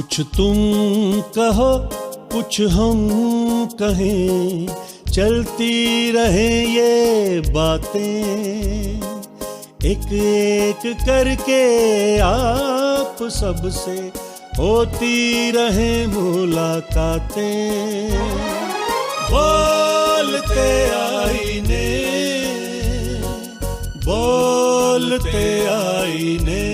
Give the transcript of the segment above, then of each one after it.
कुछ तुम कहो कुछ हम कहें, चलती रहे ये बातें, एक एक करके आप सबसे होती रहे मुलाकातें। बोलते आईने, बोलते आईने।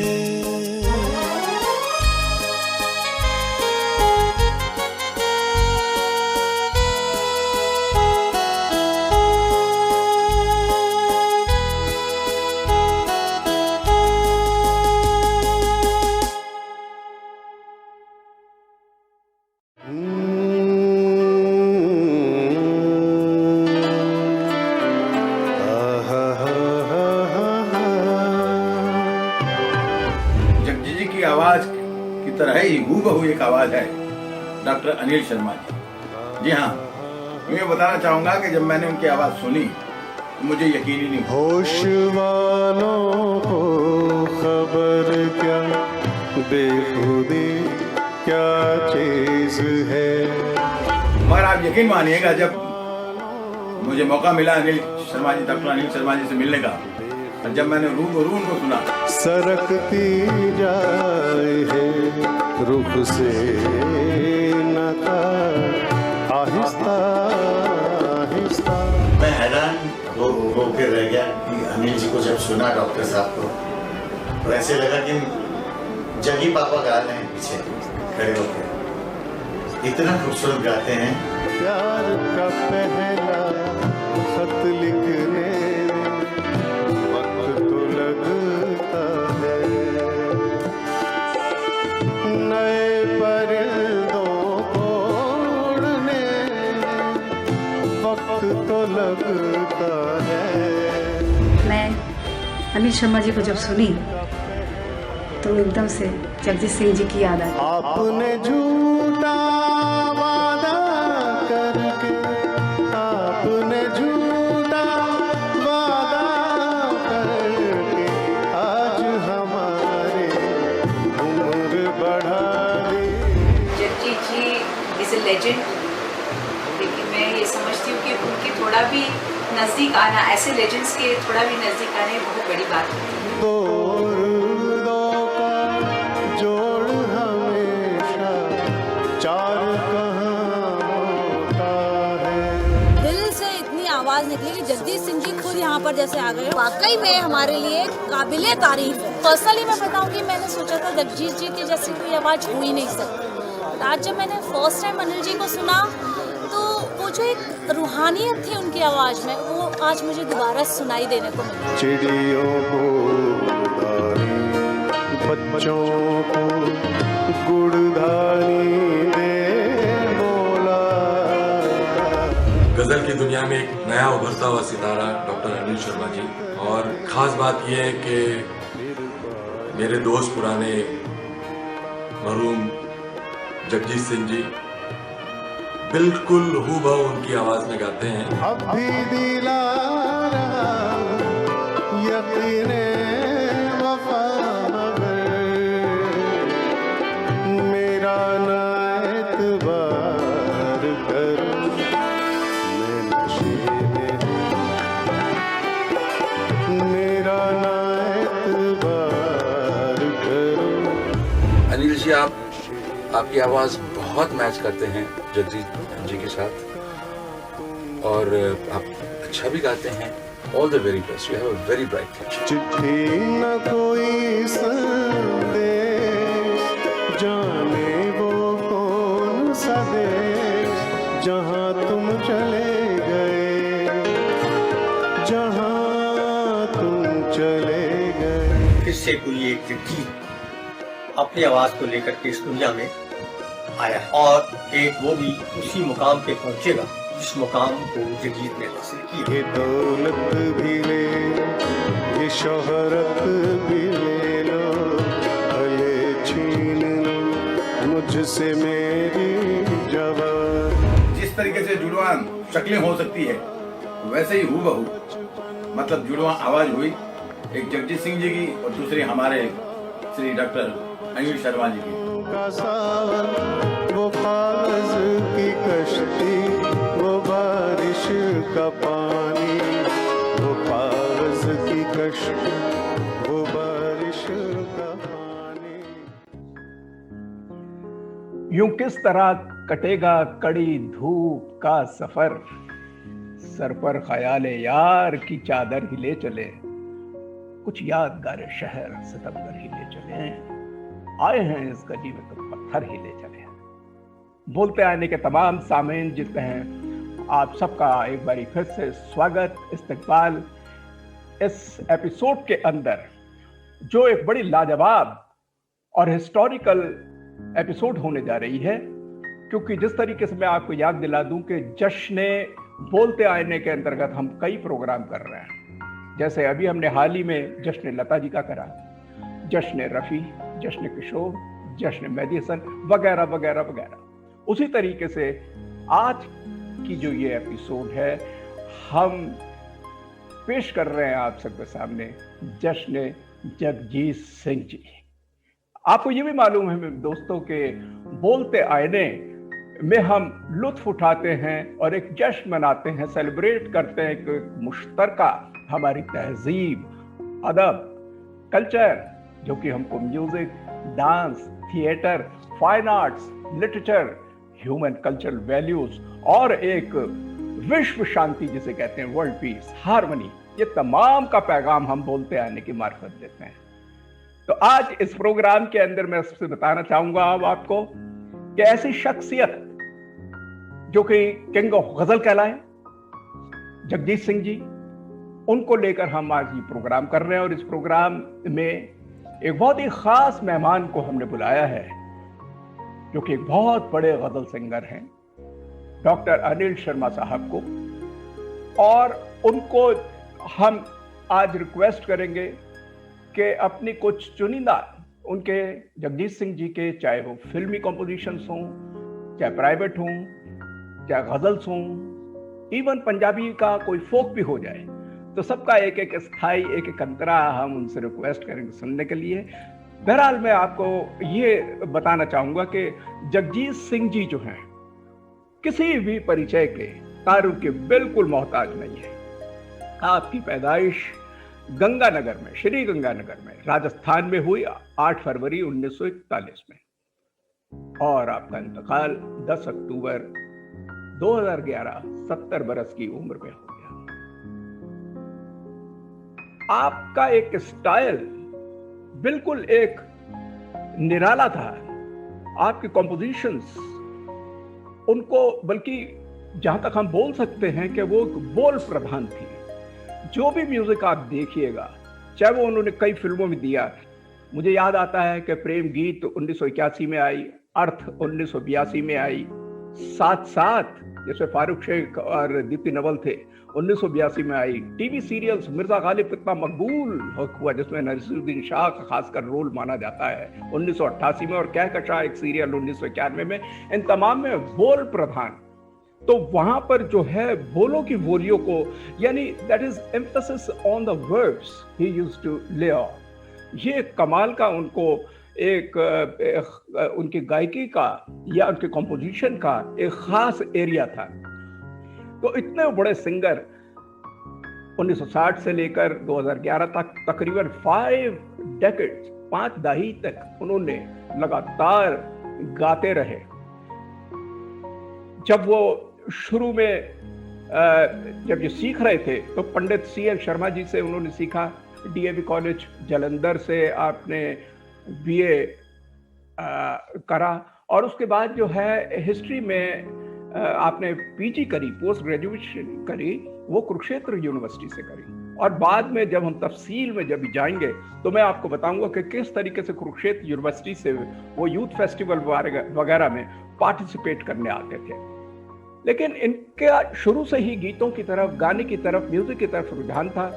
आवाज की तरह ही हूबहू एक आवाज है डॉक्टर अनिल शर्मा जी। जी हाँ, मैं ये बताना चाहूंगा कि जब मैंने उनकी आवाज सुनी तो मुझे यकीन ही नहीं। होश वालों को खबर क्या, बेखुदी क्या चीज है। मगर आप यकीन मानिएगा, जब मुझे मौका मिला अनिल शर्मा जी, डॉक्टर अनिल शर्मा जी से मिलने का, और जब मैंने रूबरू उनको सुना, सरकती जाए है रुख से नका, आहिस्ता आहिस्ता। मैं हैरान हो के रह गया कि अनिल जी को जब सुना डॉक्टर साहब को, तो ऐसे लगा कि जगी पापा गा रहे हैं पीछे खड़े होकर। इतना खूबसूरत गाते हैं। प्यार का पहला खत लिखने वक्त तो लगता है, नए परिंदों को उड़ने वक्त तो लगता है। मैं अनिल शर्मा जी को जब सुनी तो एकदम से जगजीत सिंह जी की याद आई। आपने झूठा वादा करके, आपने झूठा वादा करके आज हमारी उम्र बढ़ा दी। जगजीत जी इज ए लेजेंड, लेकिन मैं ये समझती हूँ कि उनके थोड़ा भी नज़दीक आना, ऐसे लेजेंड्स के थोड़ा भी नज़दीक आने बहुत बड़ी बात होती है। दो का जोड़ हमेशा चार कहाँ होता है। दिल से इतनी आवाज निकली कि जगजीत सिंह जी खुद यहाँ पर जैसे आ गए। वाकई में हमारे लिए काबिले तारीफ है। पर्सनली मैं बताऊँ कि मैंने सोचा था जगजीत जी की जैसी कोई आवाज हो ही नहीं सकती। आज जब मैंने फर्स्ट टाइम अनिल जी को सुना तो वो जो एक रूहानियत थी उनकी आवाज में, वो आज मुझे दोबारा सुनाई देने को मिली। चिड़ियों को उड़ानी, बच्चों को गुड़धानी दे बोला। गजल की दुनिया में एक नया उभरता हुआ सितारा डॉक्टर अनिल शर्मा जी। और खास बात यह है कि मेरे दोस्त पुराने मरहूम जगजीत सिंह जी बिल्कुल हूबहू उनकी आवाज में गाते हैं। अब भी दिला रहा यकीने वफा, मेरा ना एतबार करो, मैं नशे में, मेरा ना एतबार करो। अनिल जी, आपकी आवाज बहुत मैच करते हैं जगजीत जी के साथ, और आप अच्छा भी गाते हैं। All the very best, you have a very bright future. चिट्ठी न कोई संदेश, जाने वो कौन सा देश, जहाँ तुम चले गए, जहाँ तुम चले गए। किससे कोई एक जगजीत अपनी आवाज को लेकर के इस दुनिया में आया है, और एक वो भी उसी मुकाम पे पहुंचेगा जिस मुकाम को जगजीत ने हासिल किया। ये दौलत भी ले, ये शोहरत भी ले लो, भले छीन लो मुझसे मेरी जवान। जिस तरीके से जुड़वां शक्लें हो सकती है, वैसे ही हूबहू मतलब जुड़वां आवाज हुई एक जगजीत सिंह जी की और दूसरी हमारे श्री डॉक्टर अनिल शर्मा जी की। का सावन, वो कागज की कश्ती, वो बारिश का पानी, वो कागज की कश्ती, वो बारिश का पानी। यूं किस तरह कटेगा कड़ी धूप का सफर, सर पर ख्याल यार की चादर ही ले चले, कुछ यादगार शहर सितमगर ही ले चले, आए हैं इस गली में तो पत्थर ही ले चले। बोलते आने के तमाम सामीन जितने हैं, आप सबका एक बारी फिर से स्वागत, इस्तकबाल इस एपिसोड के अंदर, जो एक बड़ी लाजवाब और हिस्टोरिकल एपिसोड होने जा रही है। क्योंकि जिस तरीके से मैं आपको याद दिला दूं कि जश्न बोलते आने के अंतर्गत हम कई प्रोग्राम कर रहे हैं। जैसे अभी हमने हाल ही में जश्न लता जी का करा, जश्न रफ़ी, जश्न किशोर, जश्न मेहदी हसन वगैरह वगैरह वगैरह। उसी तरीके से आज की जो ये एपिसोड है, हम पेश कर रहे हैं आप सबके सामने जश्न जगजीत सिंह जी। आपको ये भी मालूम है दोस्तों के बोलते आईने में हम लुत्फ उठाते हैं और एक जश्न मनाते हैं, सेलिब्रेट करते हैं एक मुश्तरका हमारी तहजीब, अदब, कल्चर, जो कि हमको music, dance, theatre, fine arts, literature, human cultural values और एक विश्व शांति जिसे कहते हैं, वर्ल्ड पीस, हार्मनी, ये तमाम का पैगाम हम बोलते आने की मार्फत देते हैं। तो आज इस प्रोग्राम के अंदर मैं सबसे बताना चाहूंगा अब आपको कि ऐसी शख्सियत जो कि किंग ऑफ गजल कहलाए, जगजीत सिंह जी, उनको लेकर हम आज ये प्रोग्राम कर रहे हैं। और इस प्रोग्राम में एक बहुत ही खास मेहमान को हमने बुलाया है, जो कि एक बहुत बड़े गजल सिंगर हैं, डॉक्टर अनिल शर्मा साहब को। और उनको हम आज रिक्वेस्ट करेंगे कि अपनी कुछ चुनिंदा उनके जगजीत सिंह जी के, चाहे वो फिल्मी कॉम्पोजिशंस हों, चाहे प्राइवेट हों, चाहे गजल्स हों, इवन पंजाबी का कोई फोक भी हो जाए, तो सबका एक एक स्थाई, एक एक अंतरा हम उनसे रिक्वेस्ट करेंगे सुनने के लिए। बहरहाल मैं आपको ये बताना चाहूंगा कि जगजीत सिंह जी जो हैं, किसी भी परिचय के, तारुफ के बिल्कुल मोहताज नहीं है। आपकी पैदाइश गंगानगर में, श्री गंगानगर में, राजस्थान में हुई 8 फरवरी 1941 में, और आपका इंतकाल 10 अक्टूबर 2011 70 बरस की उम्र में हो गया। आपका एक स्टाइल बिल्कुल एक निराला था। आपकी कॉम्पोजिशंस उनको, बल्कि जहां तक हम बोल सकते हैं कि वो बोल प्रधान थी। जो भी म्यूजिक आप देखिएगा, चाहे वो उन्होंने कई फिल्मों में दिया, मुझे याद आता है कि प्रेम गीत 1981 में आई, अर्थ 1982 में आई, साथ साथ जैसे फारूक शेख और दीप्ति नवल थे 1982 में आई। टीवी सीरियल्स मिर्जा गालिब कितना मकबूल हुआ, जिसमें नसीरुद्दीन शाह का खासकर रोल माना जाता है, 1988 में, और कहकशा एक सीरियल 1991 में। इन तमाम में बोल प्रधान। तो वहां पर जो है बोलों की बोलियों को, यानी that is emphasis on the words he used to lay on. ये कमाल का उनको एक उनकी गायकी का या उनके कॉम्पोजिशन का एक खास एरिया था। तो इतने बड़े सिंगर 1960 से लेकर 2011 तक तकरीबन 5 डेकेड्स, 5 दहाई तक उन्होंने लगातार गाते रहे। जब वो शुरू में जब ये सीख रहे थे तो पंडित C.L. शर्मा जी से उन्होंने सीखा, DAV कॉलेज जालंधर से आपने BA करा, और उसके बाद जो है हिस्ट्री में आपने PG करी, पोस्ट ग्रेजुएशन करी, वो कुरुक्षेत्र यूनिवर्सिटी से करी। और बाद में जब हम तफसील में जब जाएंगे तो मैं आपको बताऊंगा कि किस तरीके से कुरुक्षेत्र यूनिवर्सिटी से वो यूथ फेस्टिवल वगैरह में पार्टिसिपेट करने आते थे। लेकिन इनका शुरू से ही गीतों की तरफ, गाने की तरफ, म्यूजिक की तरफ रुझान था।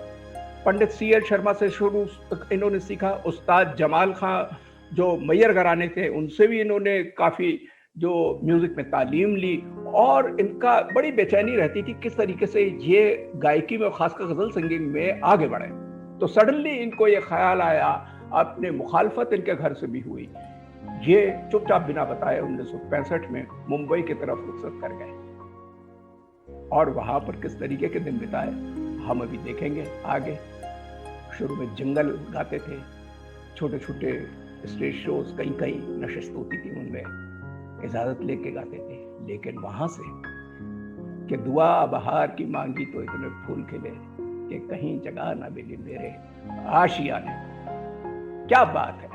पंडित C.L. शर्मा से शुरू इन्होंने सीखा। उस्ताद जमाल खां जो मैयर घराने थे, उनसे भी इन्होंने काफ़ी जो म्यूजिक में तालीम ली, और इनका बड़ी बेचैनी रहती थी किस तरीके से ये गायकी में, खासकर गजल सिंगिंग में आगे बढ़े। तो सडनली इनको ये ख्याल आया, अपने मुखालफत इनके घर से भी हुई ये चुपचाप बिना बताए 1965 में मुंबई की तरफ रुखसत कर गए और वहां पर किस तरीके के दिन बिताए हम अभी देखेंगे आगे। शुरू में जंगल गाते थे, छोटे छोटे स्टेज शोज, कई नशिश होती थी, उनमें इजाजत लेके गाते थे। लेकिन वहां से कि दुआ बहार की मांगी तो इतने फूल खिले कि कहीं जगह ना मिली मेरे आशियाने। क्या बात है,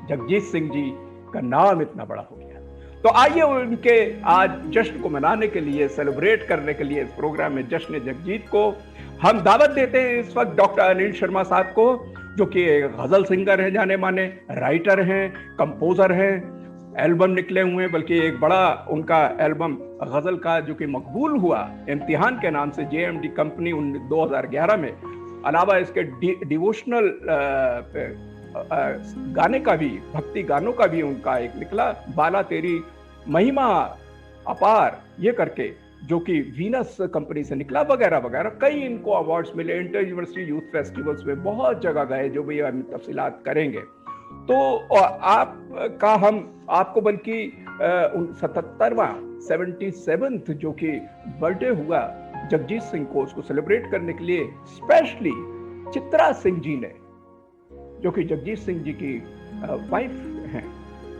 जगजीत सिंह जी का नाम इतना बड़ा हो गया। तो आइए उनके आज जश्न को मनाने के लिए, सेलिब्रेट करने के लिए इस प्रोग्राम में जश्न जगजीत को हम दावत देते हैं इस वक्त डॉक्टर अनिल शर्मा साहब को, जो कि गजल सिंगर हैं, जाने माने राइटर हैं, कंपोजर हैं, एल्बम निकले हुए हैं, बल्कि एक बड़ा उनका एल्बम गजल का जो कि मकबूल हुआ इम्तिहान के नाम से JMD कंपनी 2011 में। अलावा इसके डिवोशनल गाने का भी, भक्ति गानों का भी उनका एक निकला, बाला तेरी महिमा अपार ये करके, जो कि वीनस कंपनी से निकला, वगैरह वगैरह। कई इनको अवार्ड्स मिले, इंटर यूनिवर्सिटी यूथ फेस्टिवल्स में बहुत जगह गए, जो भी हम तफसीलात करेंगे। तो आपका हम आपको बल्कि 77वां 77th जो कि बर्थडे हुआ जगजीत सिंह को, उसको सेलिब्रेट करने के लिए स्पेशली चित्रा सिंह जी ने, जो कि जगजीत सिंह जी की वाइफ हैं,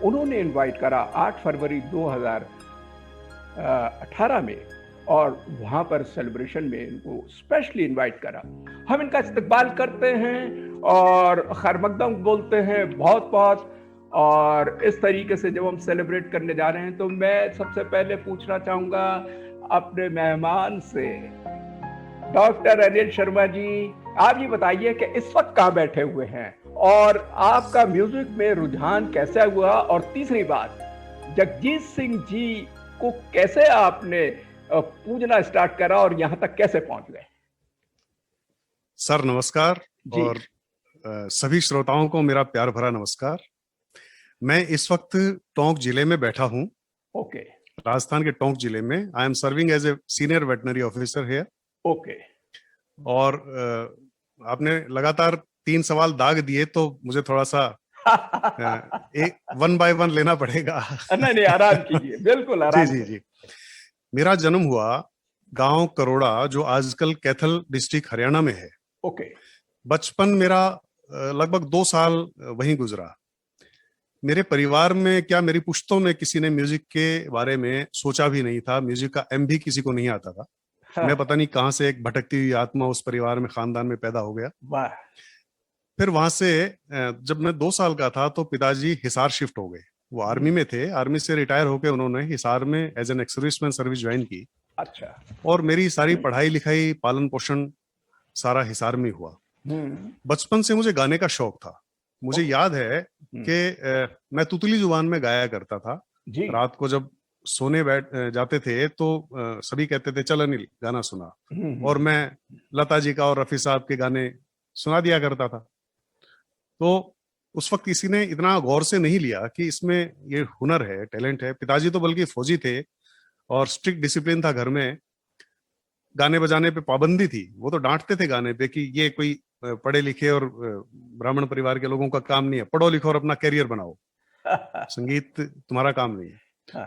उन्होंने इनवाइट करा 8 फरवरी 2018 में, और वहां पर सेलिब्रेशन में इनको स्पेशली इनवाइट करा। हम इनका इस्तकबाल करते हैं और खैर मकदम बोलते हैं बहुत बहुत। और इस तरीके से जब हम सेलिब्रेट करने जा रहे हैं, तो मैं सबसे पहले पूछना चाहूंगा अपने मेहमान से, डॉक्टर अनिल शर्मा जी, आप ये बताइए कि इस वक्त कहाँ बैठे हुए हैं और आपका म्यूजिक में रुझान कैसे हुआ, और तीसरी बात, जगजीत सिंह जी को कैसे आपने पूजना स्टार्ट करा और यहां तक कैसे पहुंच गए? सर नमस्कार, और सभी श्रोताओं को मेरा प्यार भरा नमस्कार। मैं इस वक्त टोंक जिले में बैठा हूं। ओके। राजस्थान के टोंक जिले में। I am serving as a senior veterinary officer here. Okay. और आपने लगातार 3 सवाल दाग दिए, तो मुझे थोड़ा सा एक 1 by 1 लेना पड़ेगा। नहीं आराम कीजिए, बिल्कुल आराम। जी। मेरा जन्म हुआ गांव करोड़ा, जो आजकल कैथल डिस्ट्रिक्ट हरियाणा में है। ओके। बचपन मेरा लगभग 2 साल वहीं गुजरा। मेरे परिवार में क्या, मेरी पुश्तों में किसी ने म्यूजिक के बारे में सोचा भी नहीं था, म्यूजिक का एम भी किसी को नहीं आता था। मैं पता नहीं कहां से एक भटकती हुई आत्मा उस परिवार में, खानदान में पैदा हो गया। वाह। फिर वहां से जब मैं 2 साल का था तो पिताजी हिसार शिफ्ट हो गए। वो आर्मी में थे, आर्मी से रिटायर होकर उन्होंने हिसार में as an ex serviceman service join की। अच्छा। और मेरी सारी पढ़ाई लिखाई, पालन पोषण सारा हिसार में हुआ। बचपन से मुझे गाने का शौक था। मुझे याद है कि मैं तुतली जुबान में गाया करता था। रात को जब सोने बैठ जाते थे तो सभी कहते थे चल अनिल गाना सुना, और मैं लता जी का और रफी साहब के गाने सुना दिया करता था। तो उस वक्त किसी ने इतना गौर से नहीं लिया कि इसमें ये हुनर है, टैलेंट है। पिताजी तो बल्कि फौजी थे और स्ट्रिक्ट डिसिप्लिन था घर में, गाने बजाने पे पाबंदी थी। वो तो डांटते थे गाने पे कि ये कोई पढ़े लिखे और ब्राह्मण परिवार के लोगों का काम नहीं है, पढ़ो लिखो और अपना कैरियर बनाओ, संगीत तुम्हारा काम नहीं है।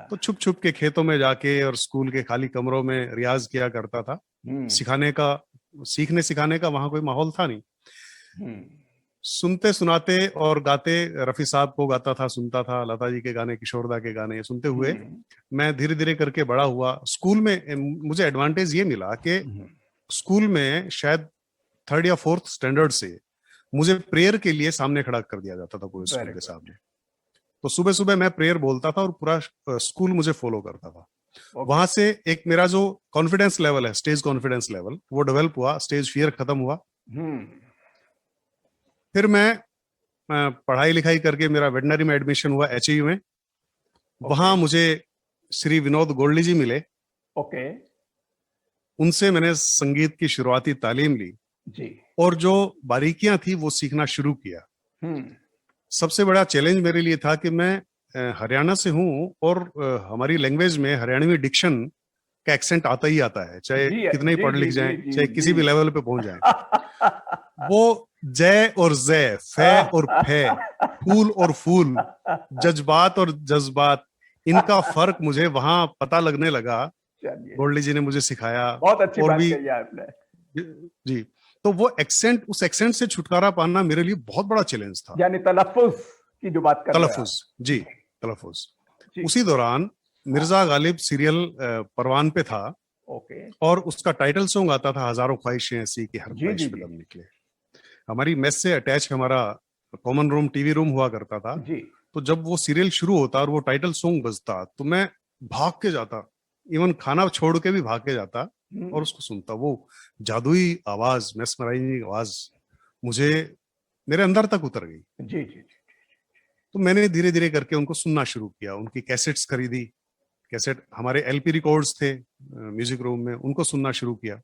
तो छुप छुप के खेतों में जाके और स्कूल के खाली कमरों में रियाज किया करता था। सीखने सिखाने का वहां कोई माहौल था नहीं। सुनते सुनाते और गाते, रफी साहब को गाता था, सुनता था, लता जी के गाने, किशोरदा के गाने सुनते हुए मैं धीरे धीरे करके बड़ा हुआ। स्कूल में मुझे एडवांटेज ये मिला कि स्कूल में शायद 3rd या 4th स्टैंडर्ड से मुझे प्रेयर के लिए सामने खड़ा कर दिया जाता था पूरे स्कूल के सामने। तो सुबह सुबह मैं प्रेयर बोलता था और पूरा स्कूल मुझे फॉलो करता था। वहां से एक मेरा जो कॉन्फिडेंस लेवल है, स्टेज कॉन्फिडेंस लेवल, वो डेवलप हुआ, स्टेज फियर खत्म हुआ। फिर मैं पढ़ाई लिखाई करके मेरा वेटनरी में एडमिशन हुआ HAU में। वहां मुझे श्री विनोद गोल्डी जी मिले। ओके। उनसे मैंने संगीत की शुरुआती तालीम ली जी, और जो बारीकियां थी वो सीखना शुरू किया। सबसे बड़ा चैलेंज मेरे लिए था कि मैं हरियाणा से हूं और हमारी लैंग्वेज में हरियाणवी डिक्शन का एक्सेंट आता ही आता है, चाहे जी, कितने ही जी, पढ़ लिख जी, जाएं, जी, चाहे जी, किसी भी जी। लेवल पे पहुंच जाएं। वो जय और जय, फे और फे, फूल और फूल, जज्बात और जज्बात, इनका फर्क मुझे वहां पता लगने लगा। चलिए, गोल्डी जी ने मुझे सिखाया। बहुत अच्छी और बात भी कही आपने। जी, तो वो एक्सेंट, उस एक्सेंट से छुटकारा पाना मेरे लिए बहुत बड़ा चैलेंज था। यानी तलफ्फुज की जो बात कर रहे हैं आप। तलफुज, जी, तलफुज। जी। उसी दौरान मिर्जा गालिब सीरियल परवान पे था, ओके, और उसका टाइटल सॉन्ग आता था हजारों ख्वाहिशें ऐसी कि हर जी, ख्वाहिश जी, पे जी। दम निकले। हमारी मेस से अटैच हमारा कॉमन रूम, टीवी रूम हुआ करता था। जी, तो जब वो सीरियल शुरू होता और वो टाइटल सॉन्ग बजता तो मैं भाग के जाता, इवन खाना छोड़ के भी भाग के जाता और उसको सुनता। वो जादुई आवाज, मेस्मराइजिंग आवाज मुझे मेरे अंदर तक उतर गई। जी, जी, जी। तो मैंने धीरे धीरे करके उनको सुनना शुरू किया, उनकी कैसेट्स खरीदी, कैसेट, हमारे एलपी रिकॉर्ड्स थे म्यूजिक रूम में, उनको सुनना शुरू किया।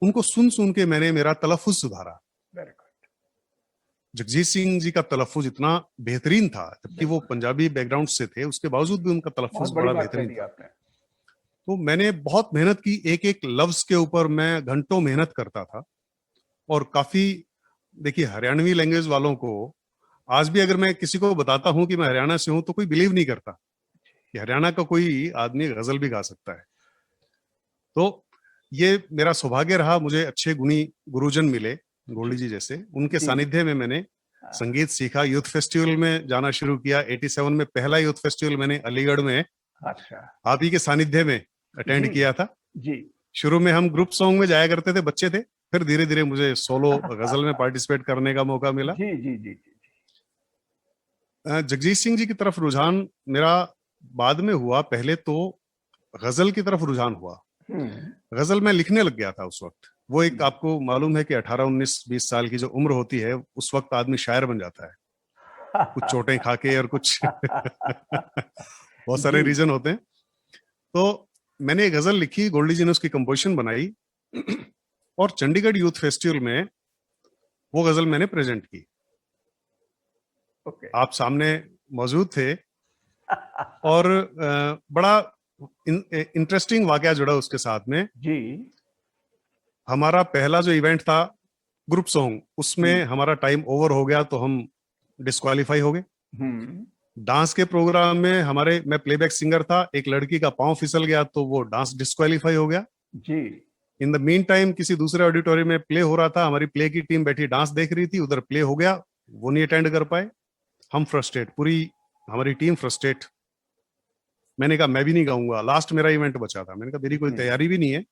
उनको सुन सुन के मैंने मेरा तलफ्फुज सुधारा। Very good. जगजीत सिंह जी का तलफ्फुज इतना बेहतरीन था, जबकि वो पंजाबी बैकग्राउंड से थे, उसके बावजूद भी उनका तलफ्फुज बहुत बड़ी बड़ा बात बेहतरीन कही था। आपने। तो मैंने बहुत मेहनत की, एक एक लफ्ज के ऊपर मैं घंटों मेहनत करता था। और काफी, देखिए, हरियाणवी लैंग्वेज वालों को आज भी अगर मैं किसी को बताता हूं कि मैं हरियाणा से हूं तो कोई बिलीव नहीं करता कि हरियाणा का कोई आदमी गजल भी गा सकता है। तो ये मेरा सौभाग्य रहा, मुझे अच्छे गुणी गुरुजन मिले, गोल्डी जी जैसे। उनके जी। सानिध्य में मैंने संगीत सीखा, यूथ फेस्टिवल में जाना शुरू किया। 87 में पहला यूथ फेस्टिवल मैंने अलीगढ़ में अच्छा, आप ही के सानिध्य में अटेंड जी। किया था। जी, शुरू में हम ग्रुप सॉन्ग में जाया करते थे, बच्चे थे, फिर धीरे धीरे मुझे सोलो गजल में पार्टिसिपेट करने का मौका मिला। जी, जी, जी, जी। जगजीत सिंह जी की तरफ रुझान मेरा बाद में हुआ, पहले तो गजल की तरफ रुझान हुआ। गजल मैं लिखने लग गया था उस वक्त। वो एक, आपको मालूम है कि 18, 19, 20 साल की जो उम्र होती है, उस वक्त आदमी शायर बन जाता है, कुछ चोटें खा के और कुछ बहुत सारे जी। रीजन होते हैं। तो मैंने एक गजल लिखी, गोल्डी जी ने उसकी कंपोजिशन बनाई और चंडीगढ़ यूथ फेस्टिवल में वो गजल मैंने प्रेजेंट की। ओके। आप सामने मौजूद थे और बड़ा इंटरेस्टिंग वाकया जुड़ा उसके साथ में। जी, हमारा पहला जो इवेंट था ग्रुप सॉन्ग, उसमें हमारा टाइम ओवर हो गया तो हम डिस्क्वालीफाई हो गए। डांस के प्रोग्राम में मैं प्लेबैक सिंगर था, एक लड़की का पांव फिसल गया तो वो डांस डिस्क्वालीफाई हो गया। जी, इन द मीन टाइम किसी दूसरे ऑडिटोरियम में प्ले हो रहा था, हमारी प्ले की टीम बैठी डांस देख रही थी, उधर प्ले हो गया, वो नहीं अटेंड कर पाए। हम फ्रस्ट्रेट, पूरी हमारी टीम फ्रस्ट्रेट। मैंने कहा मैं भी नहीं गाऊंगा, लास्ट मेरा इवेंट बचा था। मैंने कहा मेरी कोई तैयारी भी नहीं है।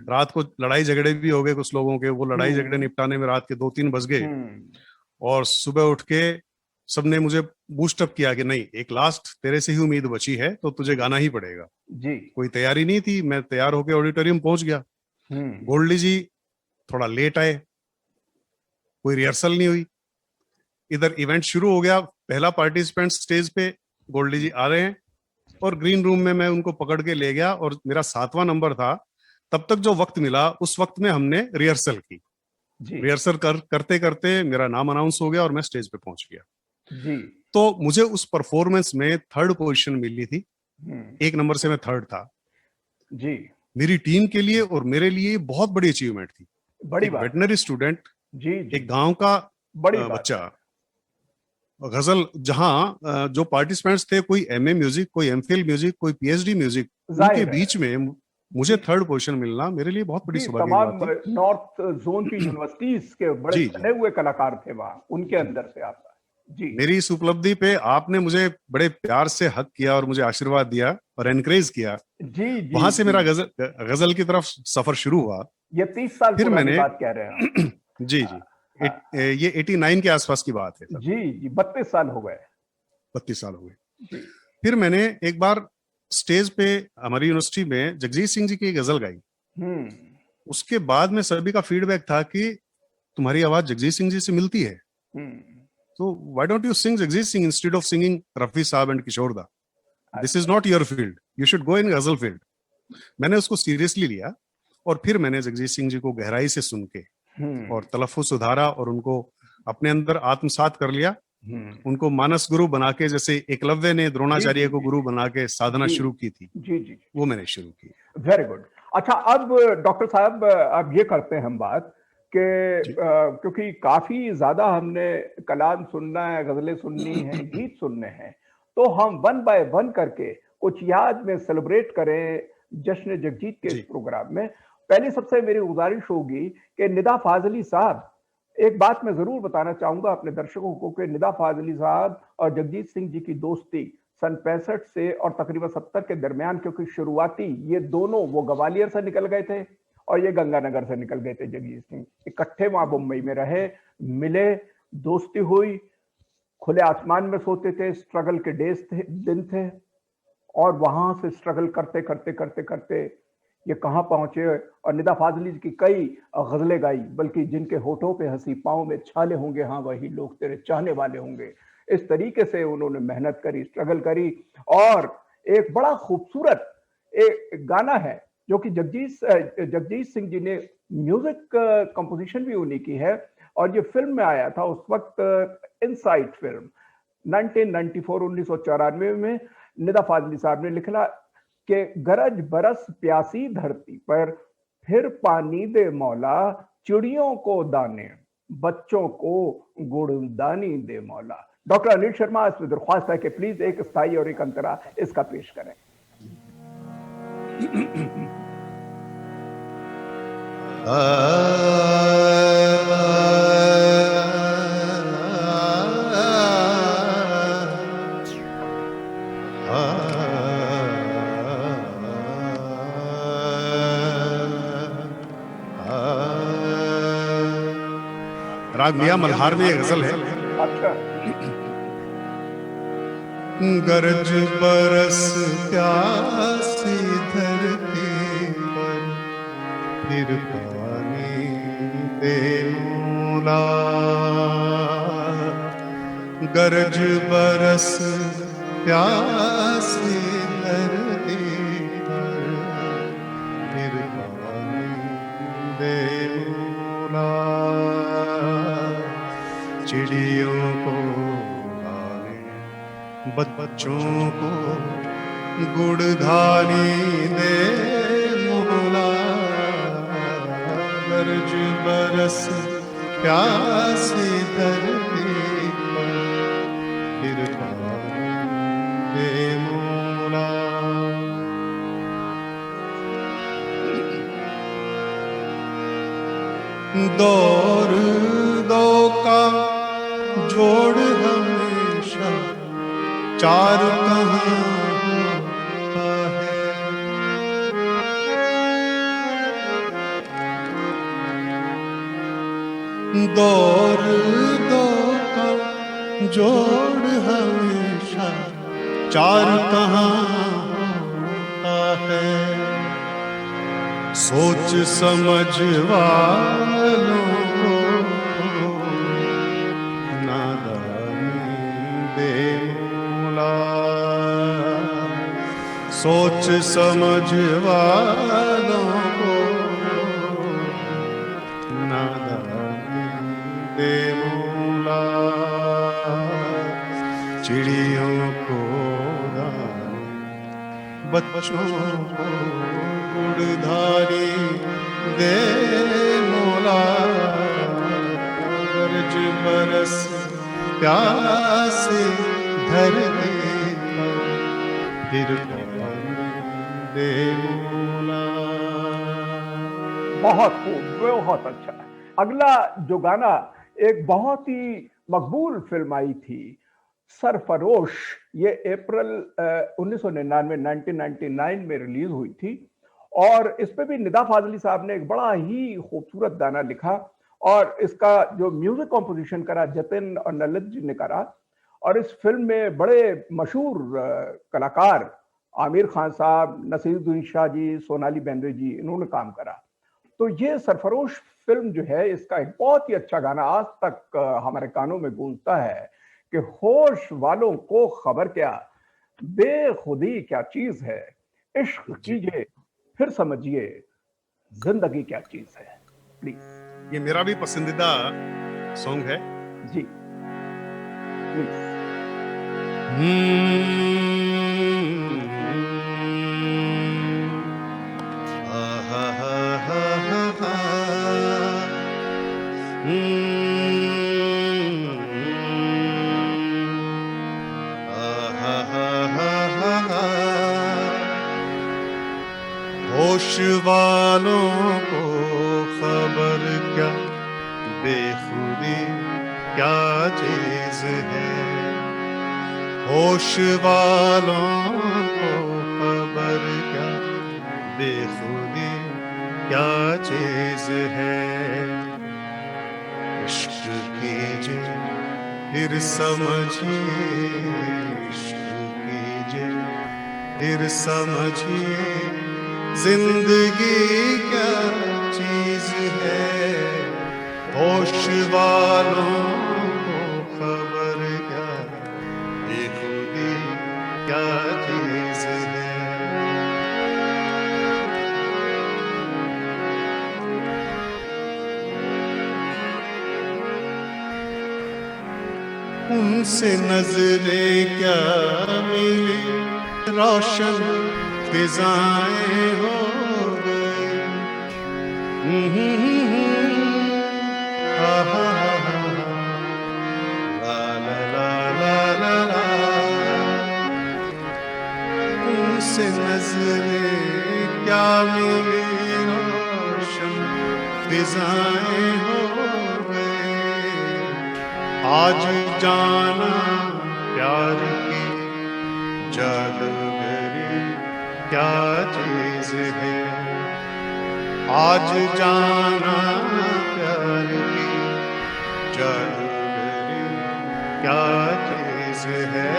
रात को लड़ाई झगड़े भी हो गए कुछ लोगों के, वो लड़ाई झगड़े निपटाने में रात के 2-3 बज गए। और सुबह उठ के सबने मुझे बूस्ट अप किया कि नहीं, एक लास्ट तेरे से ही उम्मीद बची है तो तुझे गाना ही पड़ेगा। जी। कोई तैयारी नहीं थी, मैं तैयार होकर ऑडिटोरियम पहुंच गया। गोल्डी जी थोड़ा लेट आए, कोई रिहर्सल नहीं हुई। इधर इवेंट शुरू हो गया, पहला पार्टिसिपेंट स्टेज पे गोल्डी जी आ रहे हैं और ग्रीन रूम में मैं उनको पकड़ के ले गया और मेरा 7वां नंबर था। तब तक जो वक्त मिला उस वक्त में हमने रिहर्सल की। रिहर्सल करते करते मेरा नाम अनाउंस हो गया और मैं स्टेज पे पहुंच गया। जी। तो मुझे उस परफॉर्मेंस में 3rd पोजीशन मिली थी। 1 नंबर से मैं 3rd था। जी। मेरी टीम के लिए और मेरे लिए बहुत बड़ी अचीवमेंट थी। बड़ी बात। वेटनरी स्टूडेंट, जी, एक गांव का बड़ी बच्चा, गजल, जहां जो पार्टिसिपेंट्स थे, कोई एमए म्यूजिक, कोई एमफिल म्यूजिक, कोई पीएचडी म्यूजिक, उनके बीच में मुझे 3rd पोजीशन मिलना मेरे लिए बहुत बड़ी सौभाग्य की तमाम बात थी। नॉर्थ जोन की यूनिवर्सिटीज के बड़े बने हुए कलाकार थे वहां, उनके अंदर से आप। जी। मेरी इस उपलब्धि पे आपने मुझे बड़े प्यार से हक किया और मुझे आशीर्वाद दिया और एनकरेज किया। जी, जी, वहां से जी। मेरा गजल की तरफ सफर शुरू हुआ। ये 30 साल फिर पुरानी मैंने बात कह रहे हैं। जी जी, ये 89 के आसपास की बात है। जी जी, 32 साल हो गए। 32 साल हो गए। फिर मैंने एक बार स्टेज पे हमारी यूनिवर्सिटी में जगजीत सिंह जी की गजल गाई। उसके बाद में सभी का फीडबैक था कि तुम्हारी आवाज जगजीत सिंह जी से मिलती है, तो why don't you sing Jagjit Singh instead of singing Rafi sahab and Kishore da? This is not your field, you should go in ghazal field. मैंने उसको सीरियसली लिया और फिर मैंने जगजीत सिंह जी को गहराई से सुन के और तलफ्फुज सुधारा और उनको अपने अंदर आत्मसात कर लिया। उनको मानस गुरु बना के, जैसे एकलव्य ने द्रोणाचार्य को गुरु बना के साधना शुरू की थी, जी जी, वो मैंने शुरू की। Very good. अच्छा, अब डॉक्टर साहब अब ये करते हैं हम बात कि क्योंकि काफी ज्यादा हमने कलाम सुनना है, गजलें सुननी है, गीत सुनने हैं, तो हम वन बाय वन करके कुछ याद में सेलिब्रेट करें जश्न जगजीत के इस प्रोग्राम में। पहली सबसे मेरी गुजारिश होगी कि निदा फाजली साहब, एक बात मैं जरूर बताना चाहूंगा अपने दर्शकों को कि निदा फाजली साहब और जगजीत सिंह जी की दोस्ती सन 65 से और तकरीबन 70 के दरमियान, क्योंकि शुरुआती ये दोनों, वो ग्वालियर से निकल गए थे और ये गंगानगर से निकल गए थे जगजीत सिंह, इकट्ठे वहां मुंबई में रहे, मिले, दोस्ती हुई, खुले आसमान में सोते थे, स्ट्रगल के दिन थे, और वहां से स्ट्रगल करते करते करते करते ये कहां पहुंचे। और निदा फाजली की कई गजलें गाई, बल्कि जिनके होठों पे हंसी, पांव में छाले होंगे, हाँ वही लोग तेरे चाहने वाले होंगे। इस तरीके से उन्होंने मेहनत करी, स्ट्रगल करी। और एक बड़ा खूबसूरत एक गाना है जो कि जगजीत सिंह जी ने म्यूजिक कंपोजिशन भी उन्हीं की है, और ये फिल्म में आया था उस वक्त, इनसाइट फिल्म 1994 में निदा फाजली साहब ने लिखा कि गरज बरस प्यासी धरती पर, फिर पानी दे मौला चिड़ियों को दाने, बच्चों को गुड़दानी दे मौला। डॉक्टर अनिल शर्मा, इसमें दरख्वास्त है कि प्लीज एक स्थाई और एक अंतरा इसका पेश करें। राग मियां मल्हार में एक गजल है। अच्छा। गरज बरस प्यासी धरती पर, फिर पानी दे मौला। गरज बरस प्यासी धरती पर, फिर पानी दे मौला। चिड़ियों को बच्चों को गुड़धानी दे मौला। गरज बरस प्यासी धरती पर, फिर पानी दे मौला। दौर दो का जोड़ हमेशा चार कहाँ होता है। दौर दो का जोड़ हमेशा चार कहाँ होता है। सोच समझ वालों को नादानी दे मौला। सोच समझ वालों को नादानी दे मौला। चिड़ियों को दानी, बच्चों को गुड़धारी दे मौला। गरज बरस प्यासे धरती पर, फिर पानी दे मौला। बहुत खूब, बहुत अच्छा। अगला जो गाना एक बहुत ही मकबूल फिल्म आई थी, सरफरोश, ये अप्रैल 1999 में रिलीज हुई थी, और इस पे भी निदा फाजली साहब ने एक बड़ा ही खूबसूरत गाना लिखा, और इसका जो म्यूजिक कॉम्पोजिशन करा जतिन और ललित जी ने करा। और इस फिल्म में बड़े मशहूर कलाकार आमिर खान साहब, नसीरुद्दीन शाह जी, सोनाली बेंद्रे जी, इन्होंने काम करा। तो ये सरफरोश फिल्म जो है, इसका एक बहुत ही अच्छा गाना आज तक हमारे कानों में गूंजता है कि होश वालों को खबर क्या, बेखुदी क्या चीज है, इश्क कीजिए फिर समझिए जिंदगी क्या चीज है। प्लीज। ये मेरा भी पसंदीदा सॉन्ग है जी, प्लीज। होश वालों को खबर क्या बेखुदी क्या चीज है, होश वालों को खबर क्या बेखुदी क्या चीज है। इश्क कीजिए फिर समझिए, इश्क कीजिए फिर समझिए, जिंदगी क्या चीज है। होश वालों को खबर क्या बेखुदी क्या चीज है। उनसे नजरें क्या मिली, रोशन फिजाएं हो गई। ला ला ला ला ला ला, उनसे नजरें क्या मिली, रोशन फिजाएं हो गई। आज जाना प्यार की जादूगरी क्या चीज है। आज जाना प्यार की जादूगरी क्या चीज है।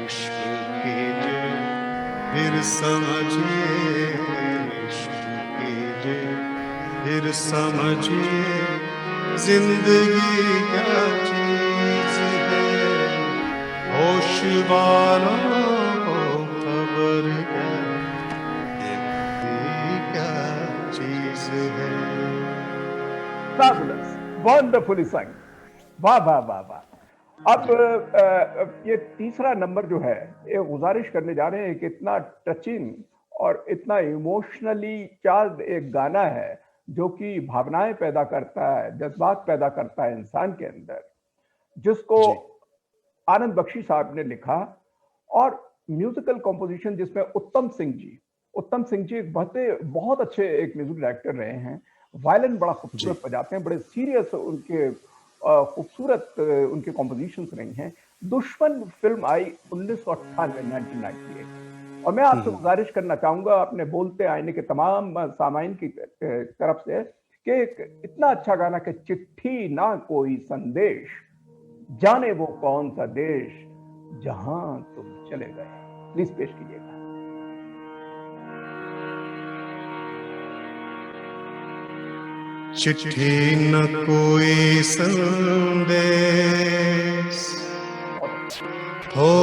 इश्क कीजिए फिर समझिए, इश्क कीजिए फिर समझिए, जिंदगी क्या चीज है। होश वालों को खबर क्या बेखुदी क्या चीज है। Fabulous, wonderfully sung. वाह वाह वाह वाह। अब ये तीसरा नंबर जो है, ये गुजारिश करने जा रहे हैं कि इतना टचिंग और इतना इमोशनली चार्ज एक गाना है जो कि भावनाएं पैदा करता है, जज्बात पैदा करता है इंसान के अंदर, जिसको आनंद बख्शी साहब ने लिखा। और म्यूजिकल कंपोजिशन जिसमें उत्तम सिंह जी एक बहुत अच्छे एक म्यूजिक डायरेक्टर रहे हैं। वायलिन बड़ा खूबसूरत बजाते हैं, बड़े सीरियस उनके खूबसूरत उनके कंपोजिशंस रही हैं। दुश्मन फिल्म आई 1998 और मैं आपसे गुजारिश करना चाहूंगा अपने बोलते आईने के तमाम सामाइन की तरफ से कि इतना अच्छा गाना कि चिट्ठी ना कोई संदेश, जाने वो कौन सा देश, जहां तुम चले गए। प्लीज पेश कीजिएगा। चिट्ठी न कोई संदेश हो,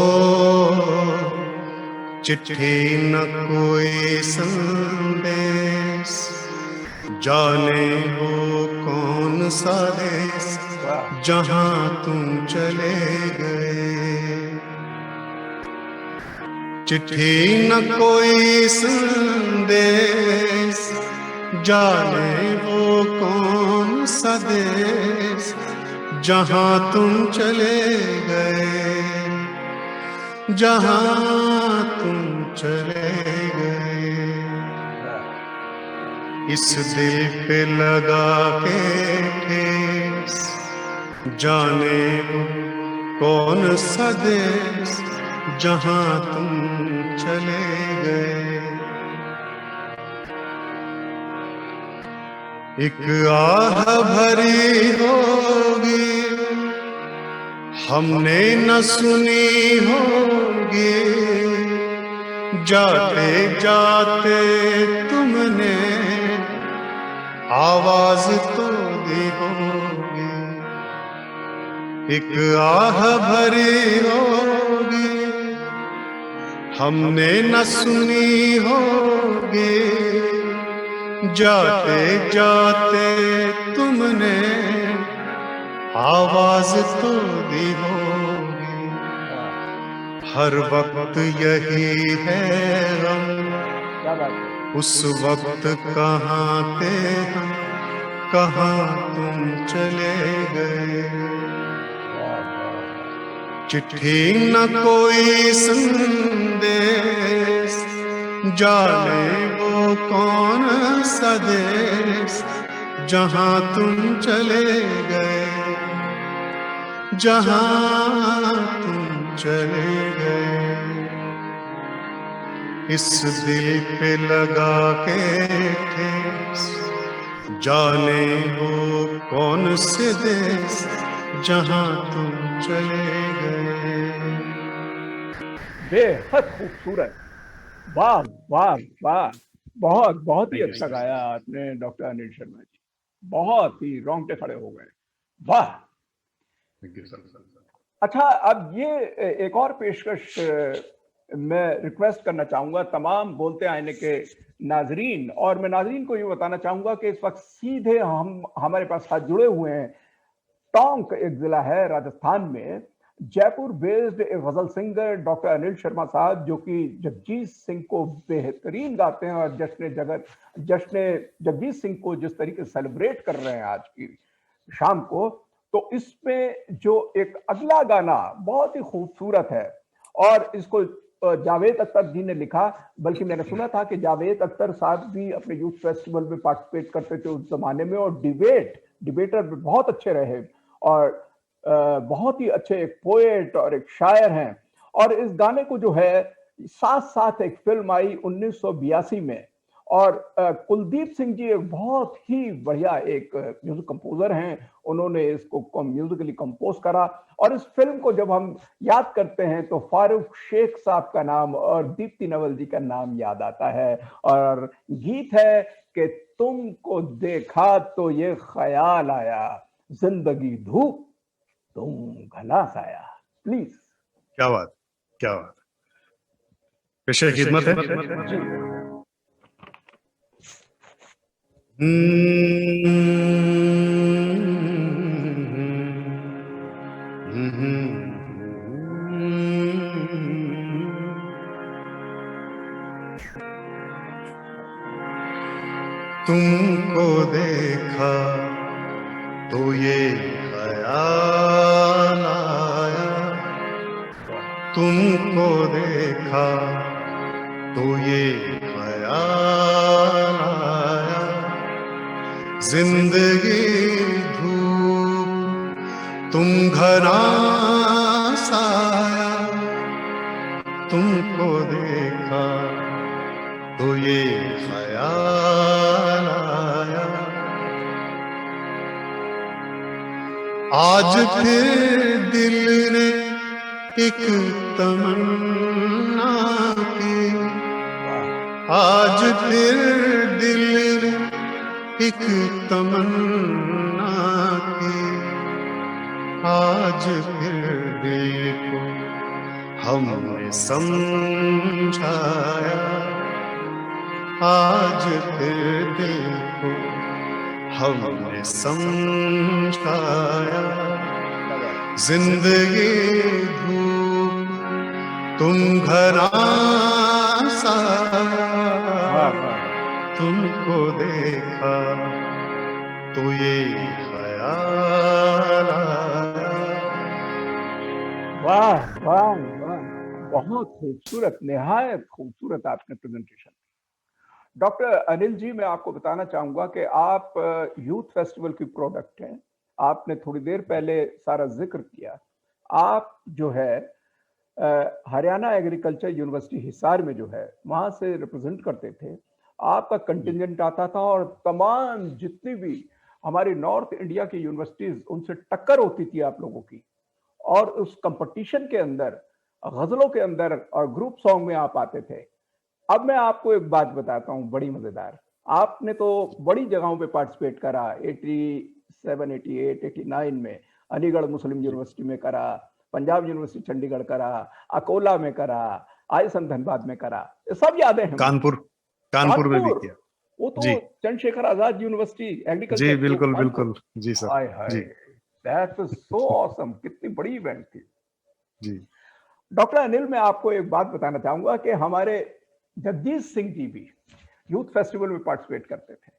चिट्ठी न कोई संदेश, जाने वो कौन सा देश, जहां तुम चले गए। चिट्ठी न कोई संदेश, जाने वो कौन सा देश, जहां तुम चले गए, जहां तुम चले गए। इस दिल पे लगा के ठेस, जाने वो कौन सा देश, जहां तुम चले गए। एक आह भरी होगी हमने न सुनी होगी, जाते जाते तुमने आवाज तो दी होगी। एक आह भरी होगी हमने न सुनी होगी, जाते जाते तुमने आवाज तो दी होगी। हर वक्त यही है गम, उस वक्त कहाँ थे हम, कहाँ तुम चले गए। चिट्ठी न कोई संदेश, जाने वो कौन सा देश जहां तुम चले गए, जहां तुम चले गए। इस दिल पे लगा के ठेस, जाने वो कौन से देश जहां तुम चले गए। बेहद खूबसूरत, वाह वाह वाह, बहुत बहुत ही अच्छा गाया आपने डॉक्टर अनिल शर्मा जी, बहुत ही रोंगटे खड़े हो गए, वाह। अच्छा, अब ये एक और पेशकश मैं रिक्वेस्ट करना चाहूंगा तमाम बोलते आईने के नाजरीन, और मैं नाजरीन को ये बताना चाहूंगा कि इस वक्त सीधे हमारे पास साथ जुड़े हुए हैं। टोंक एक जिला है राजस्थान में, जयपुर बेस्ड एक गजल सिंगर डॉक्टर अनिल शर्मा साहब, जो कि जगजीत सिंह को बेहतरीन गाते हैं, और जश्न जगजीत सिंह को जिस तरीके से सेलिब्रेट कर रहे हैं आज की शाम को, तो इसमें जो एक अगला गाना बहुत ही खूबसूरत है, और इसको जावेद अख्तर जी ने लिखा, बल्कि मैंने सुना था कि जावेद अख्तर साहब भी अपने यूथ फेस्टिवल में पार्टिसिपेट करते थे उस जमाने में, और डिबेटर बहुत अच्छे रहे, और बहुत ही अच्छे एक पोएट और एक शायर हैं। और इस गाने को जो है साथ साथ एक फिल्म आई 1982 में, और कुलदीप सिंह जी एक बहुत ही बढ़िया एक म्यूजिक कंपोजर हैं, उन्होंने इसको म्यूजिकली कंपोज करा। और इस फिल्म को जब हम याद करते हैं तो फारूक शेख साहब का नाम और दीप्ति नवल जी का नाम याद आता है, और गीत है कि तुमको देखा तो ये ख्याल आया, जिंदगी धूप तुम घना साया। प्लीज। क्या बात, क्या बात, पेशे खिदमत है। तुमको देखा तो ये ख्याल आया, तुमको देखा तो ये ख्याल आया, जिंदगी धूप तुम घना साया, तुमको देखा तो ये ख्याल आया। आज फिर दिल ने एक तमन्ना की, आज फिर दिल ने एक तमन्ना की, आज फिर दिल को हमने समझाया, आज फिर दिल को हमने समझाया, जिंदगी धूप तुम घना साया, तुमको देखा तो ये ख्याल आया। वाह वाह वाह, बहुत खूबसूरत, निहायत खूबसूरत आपने प्रेजेंटेशन। डॉक्टर अनिल जी, मैं आपको बताना चाहूंगा कि आप यूथ फेस्टिवल की प्रोडक्ट हैं। आपने थोड़ी देर पहले सारा जिक्र किया, आप जो है हरियाणा एग्रीकल्चर यूनिवर्सिटी हिसार में जो है वहां से रिप्रेजेंट करते थे। आपका कंटिजेंट आता था और तमाम जितनी भी हमारी नॉर्थ इंडिया की यूनिवर्सिटीज, उनसे टक्कर होती थी आप लोगों की, और उस कंपटीशन के अंदर गजलों के अंदर और ग्रुप सॉन्ग में आप आते थे। अब मैं आपको एक बात बताता हूँ बड़ी मजेदार, आपने तो बड़ी जगहों पे पार्टिसिपेट करा, 87, 88, 89 में अलीगढ़ मुस्लिम यूनिवर्सिटी में करा, पंजाब यूनिवर्सिटी चंडीगढ़ करा, अकोला में करा, आईएसएम धनबाद में करा, सब यादें हैं। कानपुर में भी किया, वो तो चंद्रशेखर आजाद यूनिवर्सिटी एग्रीकल्चर। जी बिल्कुल बिल्कुल, जी sir. Hi hi, that was so awesome, कितनी बड़ी इवेंट थी जी। डॉक्टर अनिल, मैं आपको एक बात बताना चाहूंगा कि हमारे जगजीत सिंह जी भी यूथ फेस्टिवल में पार्टिसिपेट करते थे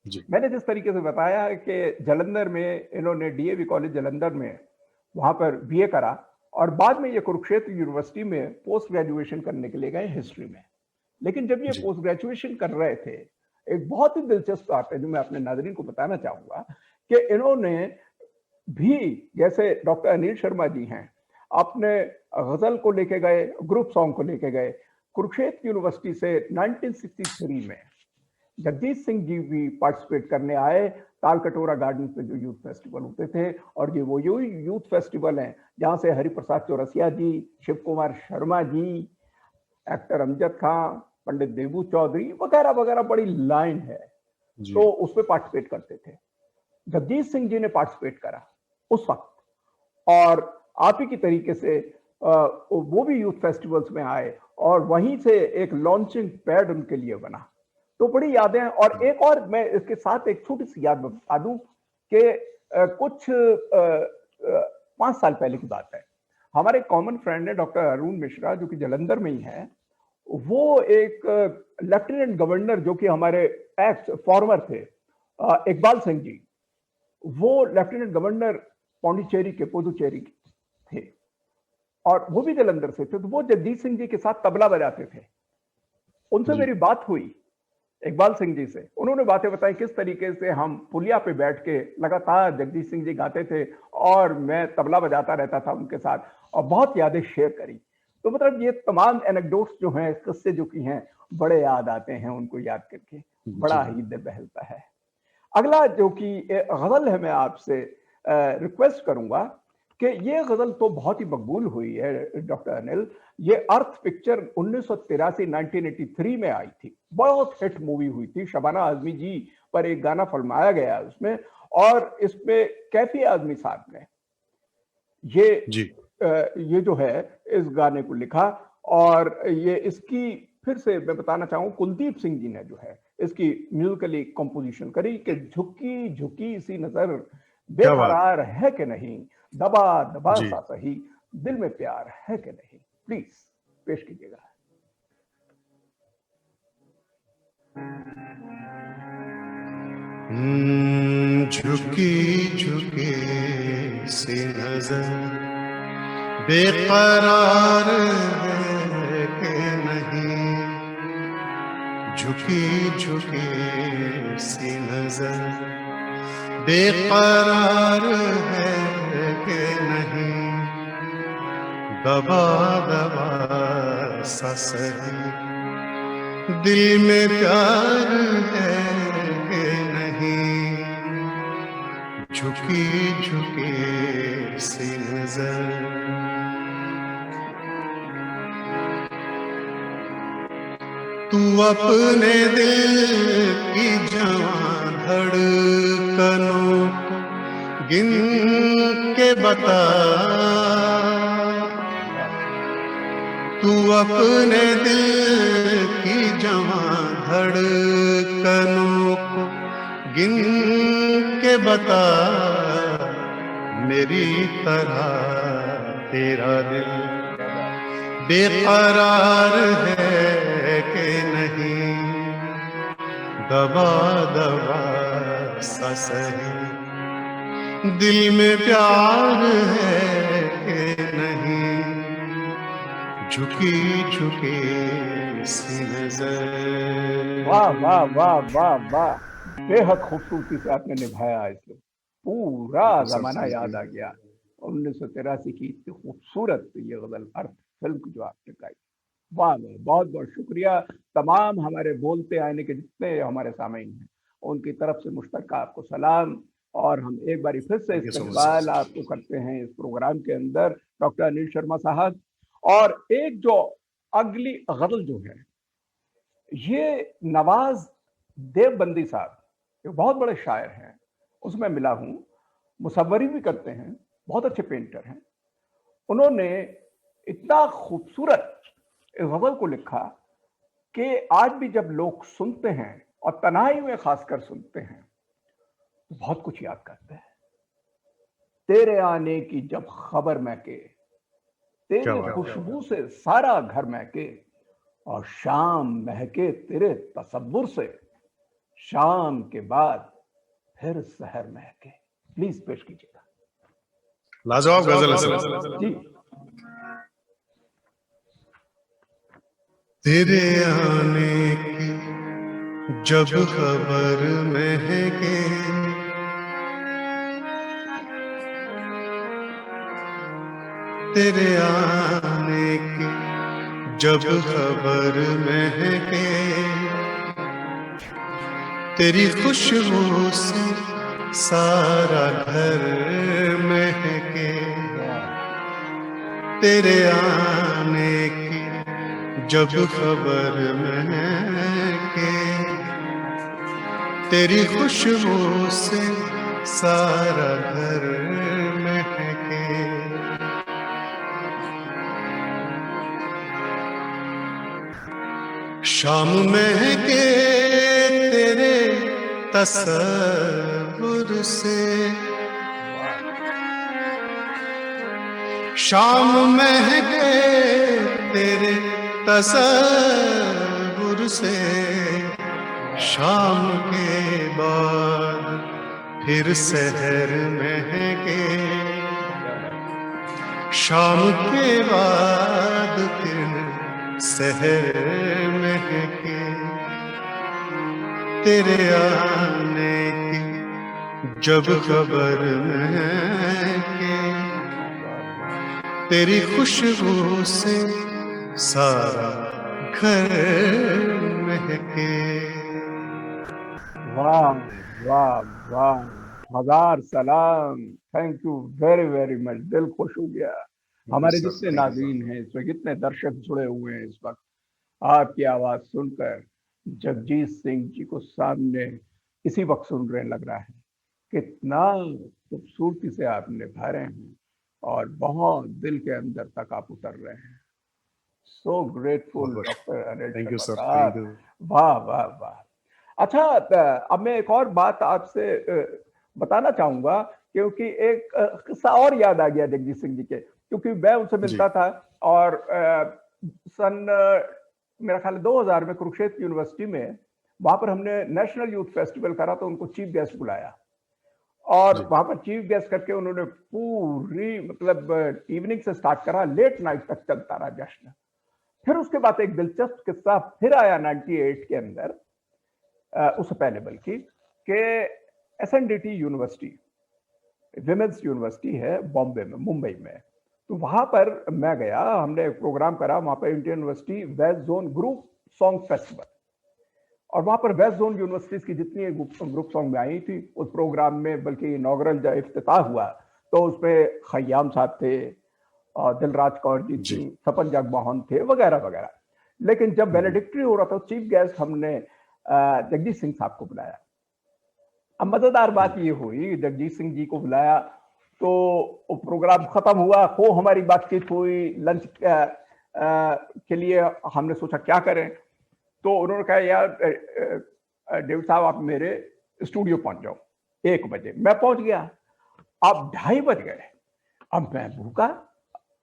जी। मैंने जिस तरीके से बताया है कि जलंधर में इन्होंने डीएवी कॉलेज जलंधर में वहां पर बीए करा, और बाद में ये कुरुक्षेत्र यूनिवर्सिटी में पोस्ट ग्रेजुएशन करने के लिए गए हिस्ट्री में। लेकिन जब ये पोस्ट ग्रेजुएशन कर रहे थे, एक बहुत ही दिलचस्प बात है जो मैं अपने नाज़रीन को बताना चाहूंगा कि इन्होंने भी, जैसे डॉक्टर अनिल शर्मा जी हैं, अपने गजल को लेके गए, ग्रुप सॉन्ग को लेके गए कुरुक्षेत्र यूनिवर्सिटी से 1963 में। जगजीत सिंह जी भी पार्टिसिपेट करने आए तालकटोरा गार्डन पे जो यूथ फेस्टिवल होते थे, और ये वो यूथ फेस्टिवल हैं जहाँ से हरिप्रसाद चौरसिया जी, शिव कुमार शर्मा जी, एक्टर अमजद खान, पंडित देबू चौधरी वगैरह वगैरह बड़ी लाइन है, तो उसमें पार्टिसिपेट करते थे। जगजीत सिंह जी ने पार्टिसिपेट करा उस वक्त, और आप ही की तरीके से वो भी यूथ फेस्टिवल्स में आए, और वहीं से एक लॉन्चिंग पैड उनके लिए बना। तो बड़ी यादें हैं। और एक और मैं इसके साथ एक छोटी सी याद बता दूं कि कुछ 5 साल पहले की बात है, हमारे कॉमन फ्रेंड है डॉक्टर अरुण मिश्रा जो कि जलंधर में ही है। वो एक लेफ्टिनेंट गवर्नर जो कि हमारे एक्स फॉर्मर थे, इकबाल सिंह जी, वो लेफ्टिनेंट गवर्नर पौंडीचेरी के, पुदुचेरी थे, और वो भी जलंधर से थे। तो वो जगजीत सिंह जी के साथ तबला बजाते थे। उनसे मेरी बात हुई इकबाल सिंह जी से, उन्होंने बातें बताई किस तरीके से हम पुलिया पे बैठ के लगातार जगजीत सिंह जी गाते थे और मैं तबला बजाता रहता था उनके साथ, और बहुत यादें शेयर करी। तो मतलब ये तमाम एनेक्डोट्स जो हैं, किस्से जो की हैं, बड़े याद आते हैं उनको याद करके, बड़ा ही दिल बहलता है। अगला जो कि गजल है, मैं आपसे रिक्वेस्ट करूंगा कि ये गजल तो बहुत ही मकबूल हुई है डॉक्टर अनिल। ये अर्थ पिक्चर 1983 में आई थी, बहुत हिट मूवी हुई थी। शबाना आजमी जी पर एक गाना फिल्माया गया उसमें, और इसमें कैफी आजमी साहब ने ये जो है इस गाने को लिखा, और ये इसकी फिर से मैं बताना चाहूँ कुलदीप सिंह जी ने जो है इसकी म्यूजिकली कंपोजिशन करी कि झुकी झुकी सी नजर बेकरार है कि नहीं, दबा दबा सा सही दिल में प्यार है कि नहीं। प्लीज पेश कीजिएगा। झुकी झुकी सी नजर बेकरार है कि नहीं, झुकी झुकी सी नजर बेकरार है कि नहीं, दबा दबा सा सही दिल में प्यार है कि नहीं, झुकी झुकी सी नजर। तू अपने दिल की जवां धड़कनों को गिन के बता, तू अपने दिल की जवां धड़कनों को गिन के बता, मेरी तरह तेरा दिल बेकरार है कि नहीं, दबा दबा सा सही दिल में प्यार है कि नहीं, झुकी झुकी सी नजर। वाह वाह वाह वाह वाह, बेहद खूबसूरती से आपने निभाया इसको, पूरा जमाना याद आ गया। 1983 की इतनी खूबसूरत ये गजल अर्थ फिल्म जो आपने गाई, वाह, बहुत बहुत शुक्रिया। तमाम हमारे बोलते आने के जितने हमारे सामीन हैं उनकी तरफ से मुश्तरका आपको सलाम, और हम एक बार फिर से इस्तकबाल आपको करते हैं इस प्रोग्राम के अंदर डॉक्टर अनिल शर्मा साहब। और एक जो अगली गजल जो है, ये नवाज देवबंदी साहब जो बहुत बड़े शायर हैं, उसमें मिला हूं, मुसव्वरी भी करते हैं, बहुत अच्छे पेंटर हैं। उन्होंने इतना खूबसूरत इस गजल को लिखा कि आज भी जब लोग सुनते हैं और तन्हाई में खासकर सुनते हैं तो बहुत कुछ याद करते हैं। तेरे आने की जब खबर महके, तेरी खुशबू से सारा घर महके, और शाम महके तेरे तसव्वुर से, शाम के बाद फिर सहर महके। प्लीज पेश कीजिएगा। लाजवाब गजल है जी। तेरे आने की जब खबर महके, तेरे आने की जब खबर महके, तेरी खुशबू से सारा घर महके, तेरे आने की जब खबर महके, तेरी खुशबू से सारा घर महके। शाम महके तेरे तसव्वुर से, शाम महके तेरे तसव्वुर से, शाम के बाद फिर सहर महके, शाम के बाद फिर सहर महके, तेरे आने की जब खबर महके, तेरी खुशबू से सारा घर महके। वाह वाह वाह, हजार सलाम, thank you very very much, दिल खुश हो गया। हमारे जितने नाज़रीन हैं इस वक्त, जितने दर्शक जुड़े हुए हैं इस वक्त, आपकी आवाज सुनकर जगजीत सिंह जी को सामने इसी वक्त सुन रहे लग रहा है। कितना खूबसूरती से आप निभा रहे हैं और बहुत दिल के अंदर तक आप उतर रहे हैं। So grateful doctor Anil, thank you sir, Sharma. वाह वाह वाह। अच्छा, अब मैं एक और बात आपसे बताना चाहूंगा, क्योंकि एक किस्सा और याद आ गया जगजीत सिंह जी के, क्योंकि मैं उनसे मिलता था और सन मेरा ख्याल 2000 में कुरुक्षेत्र यूनिवर्सिटी में वहां पर हमने नेशनल यूथ फेस्टिवल करा, तो उनको चीफ गेस्ट बुलाया और वहां पर चीफ गेस्ट करके उन्होंने पूरी मतलब इवनिंग से स्टार्ट करा, लेट नाइट तक चलता रहा जश्न। फिर उसके बाद एक दिलचस्प किस्सा फिर आया 98 के अंदर, उससे पहले बल्कि, कि SNDT यूनिवर्सिटी, विमेंस यूनिवर्सिटी है बॉम्बे में, मुंबई में, तो वहां पर मैं गया, हमने एक प्रोग्राम करा वहां पर, Indian university west zone group song festival, और वहां पर वेस्ट जोन यूनिवर्सिटीज की जितनी ग्रुप सॉन्ग में आई थी उस प्रोग्राम में, बल्कि इनॉग्रल जब इफ्तिताह हुआ तो उसमें खयाम साहब थे, दिलराज कौर जी थी, सपन जगमोहन थे, वगैरह वगैरह। लेकिन जब वेलेडिक्टरी हो रहा था, चीफ गेस्ट हमने जगजीत सिंह साहब को बुलाया। अब मजेदार बात ये हुई, जगजीत सिंह जी को बुलाया तो प्रोग्राम खत्म हुआ, खूब हमारी बातचीत हुई, लंच के लिए हमने सोचा क्या करें, तो उन्होंने कहा यार डेविड साहब आप मेरे स्टूडियो पहुंच जाओ 1 बजे। मैं पहुंच गया, अब 2:30 बज गए, अब मैं भूखा,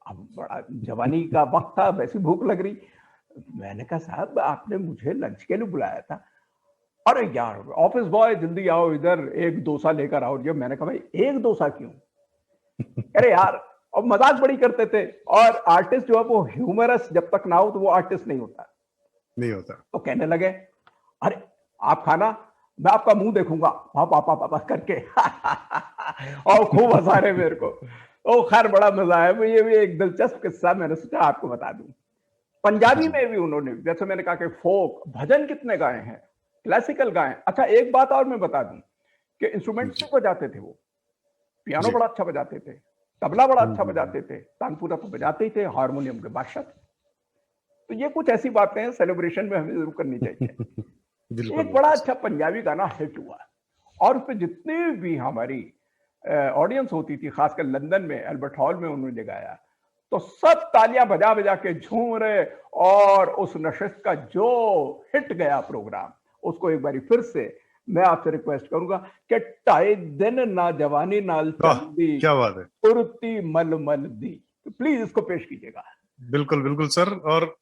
अब बड़ा जवानी का वक्त था, वैसी भूख लग रही। मैंने कहा साहब आपने मुझे लंच के लिए बुलाया था। अरे यार ऑफिस बॉय जल्दी आओ इधर, 1 डोसा लेकर आओ। जब मैंने कहा भाई 1 डोसा क्यों? अरे यार, और मजाक बड़ी करते थे, और आर्टिस्ट जो है वो ह्यूमरस जब तक ना हो तो वो आर्टिस्ट नहीं होता। तो कहने लगे अरे आप खाना, मैं आपका मुंह देखूंगा पापा पापा करके और खूब हंसा रहे मेरे को। तो खैर बड़ा मजा आया। ये भी एक दिलचस्प किस्सा मैंने सोचा आपको बता दूं। पंजाबी में भी उन्होंने, जैसे मैंने कहा कि फोक भजन कितने गाए हैं, क्लासिकल गाए। अच्छा एक बात और मैं बता दूं कि इंस्ट्रूमेंट से बजाते थे वो, पियानो बड़ा अच्छा बजाते थे, तबला बड़ा अच्छा बजाते थे, तानपुरा तो बजाते ही थे, हारमोनियम के बादशाह थे। तो ये कुछ ऐसी बातें सेलिब्रेशन में हमें जरूर करनी चाहिए। एक बड़ा अच्छा पंजाबी गाना हिट हुआ और उस पर जितनी भी हमारी ऑडियंस होती थी, खासकर लंदन में एल्बर्ट हॉल में उन्होंने गाया, तो सब तालियां बजा बजा के झूम रहे। और उस नशिस्त का जो हिट गया प्रोग्राम, उसको एक बारी फिर से मैं आपसे रिक्वेस्ट करूंगा कि 2.5 दिन ना जवानी नाल चलदी, क्या बात है, उड़ती मल मल दी, तो प्लीज इसको पेश कीजिएगा। बिल्कुल बिल्कुल सर। और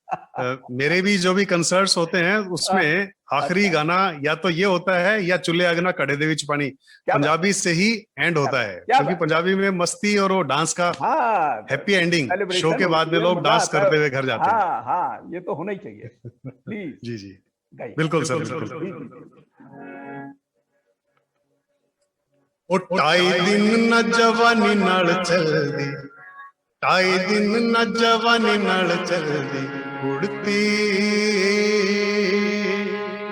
मेरे भी जो भी कंसर्ट्स होते हैं उसमें आखिरी गाना या तो ये होता है या चुल्हे अगना कड़े दे विच पानी, पंजाबी से ही एंड होता है, क्योंकि पंजाबी में मस्ती और वो डांस का हैप्पी एंडिंग शो के बाद में लोग डांस करते हुए घर जाते हैं। हाँ, ये तो होना ही चाहिए। प्लीज जी जी बिल्कुल सर, बिल्कुल। ओ टाई दिन न जवानी नाल चलदी, टाई दिन न जवानी नाल चलदी, उड़ती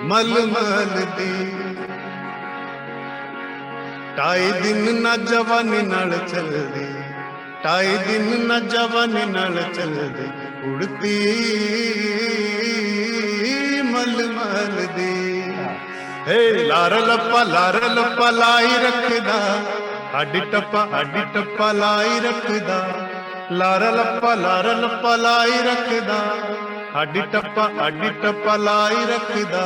मल मल दी। टाई दिन न जवानी नाल चलदी, टाई दिन न जवानी नाल चलदी, उड़ती मल मल दी। हे लार लप्पा लाई रखदा, आडी टप्पा लाई रखदा, लार लप्पा लाई रखदा, आडी टप्पा लाई रखदा।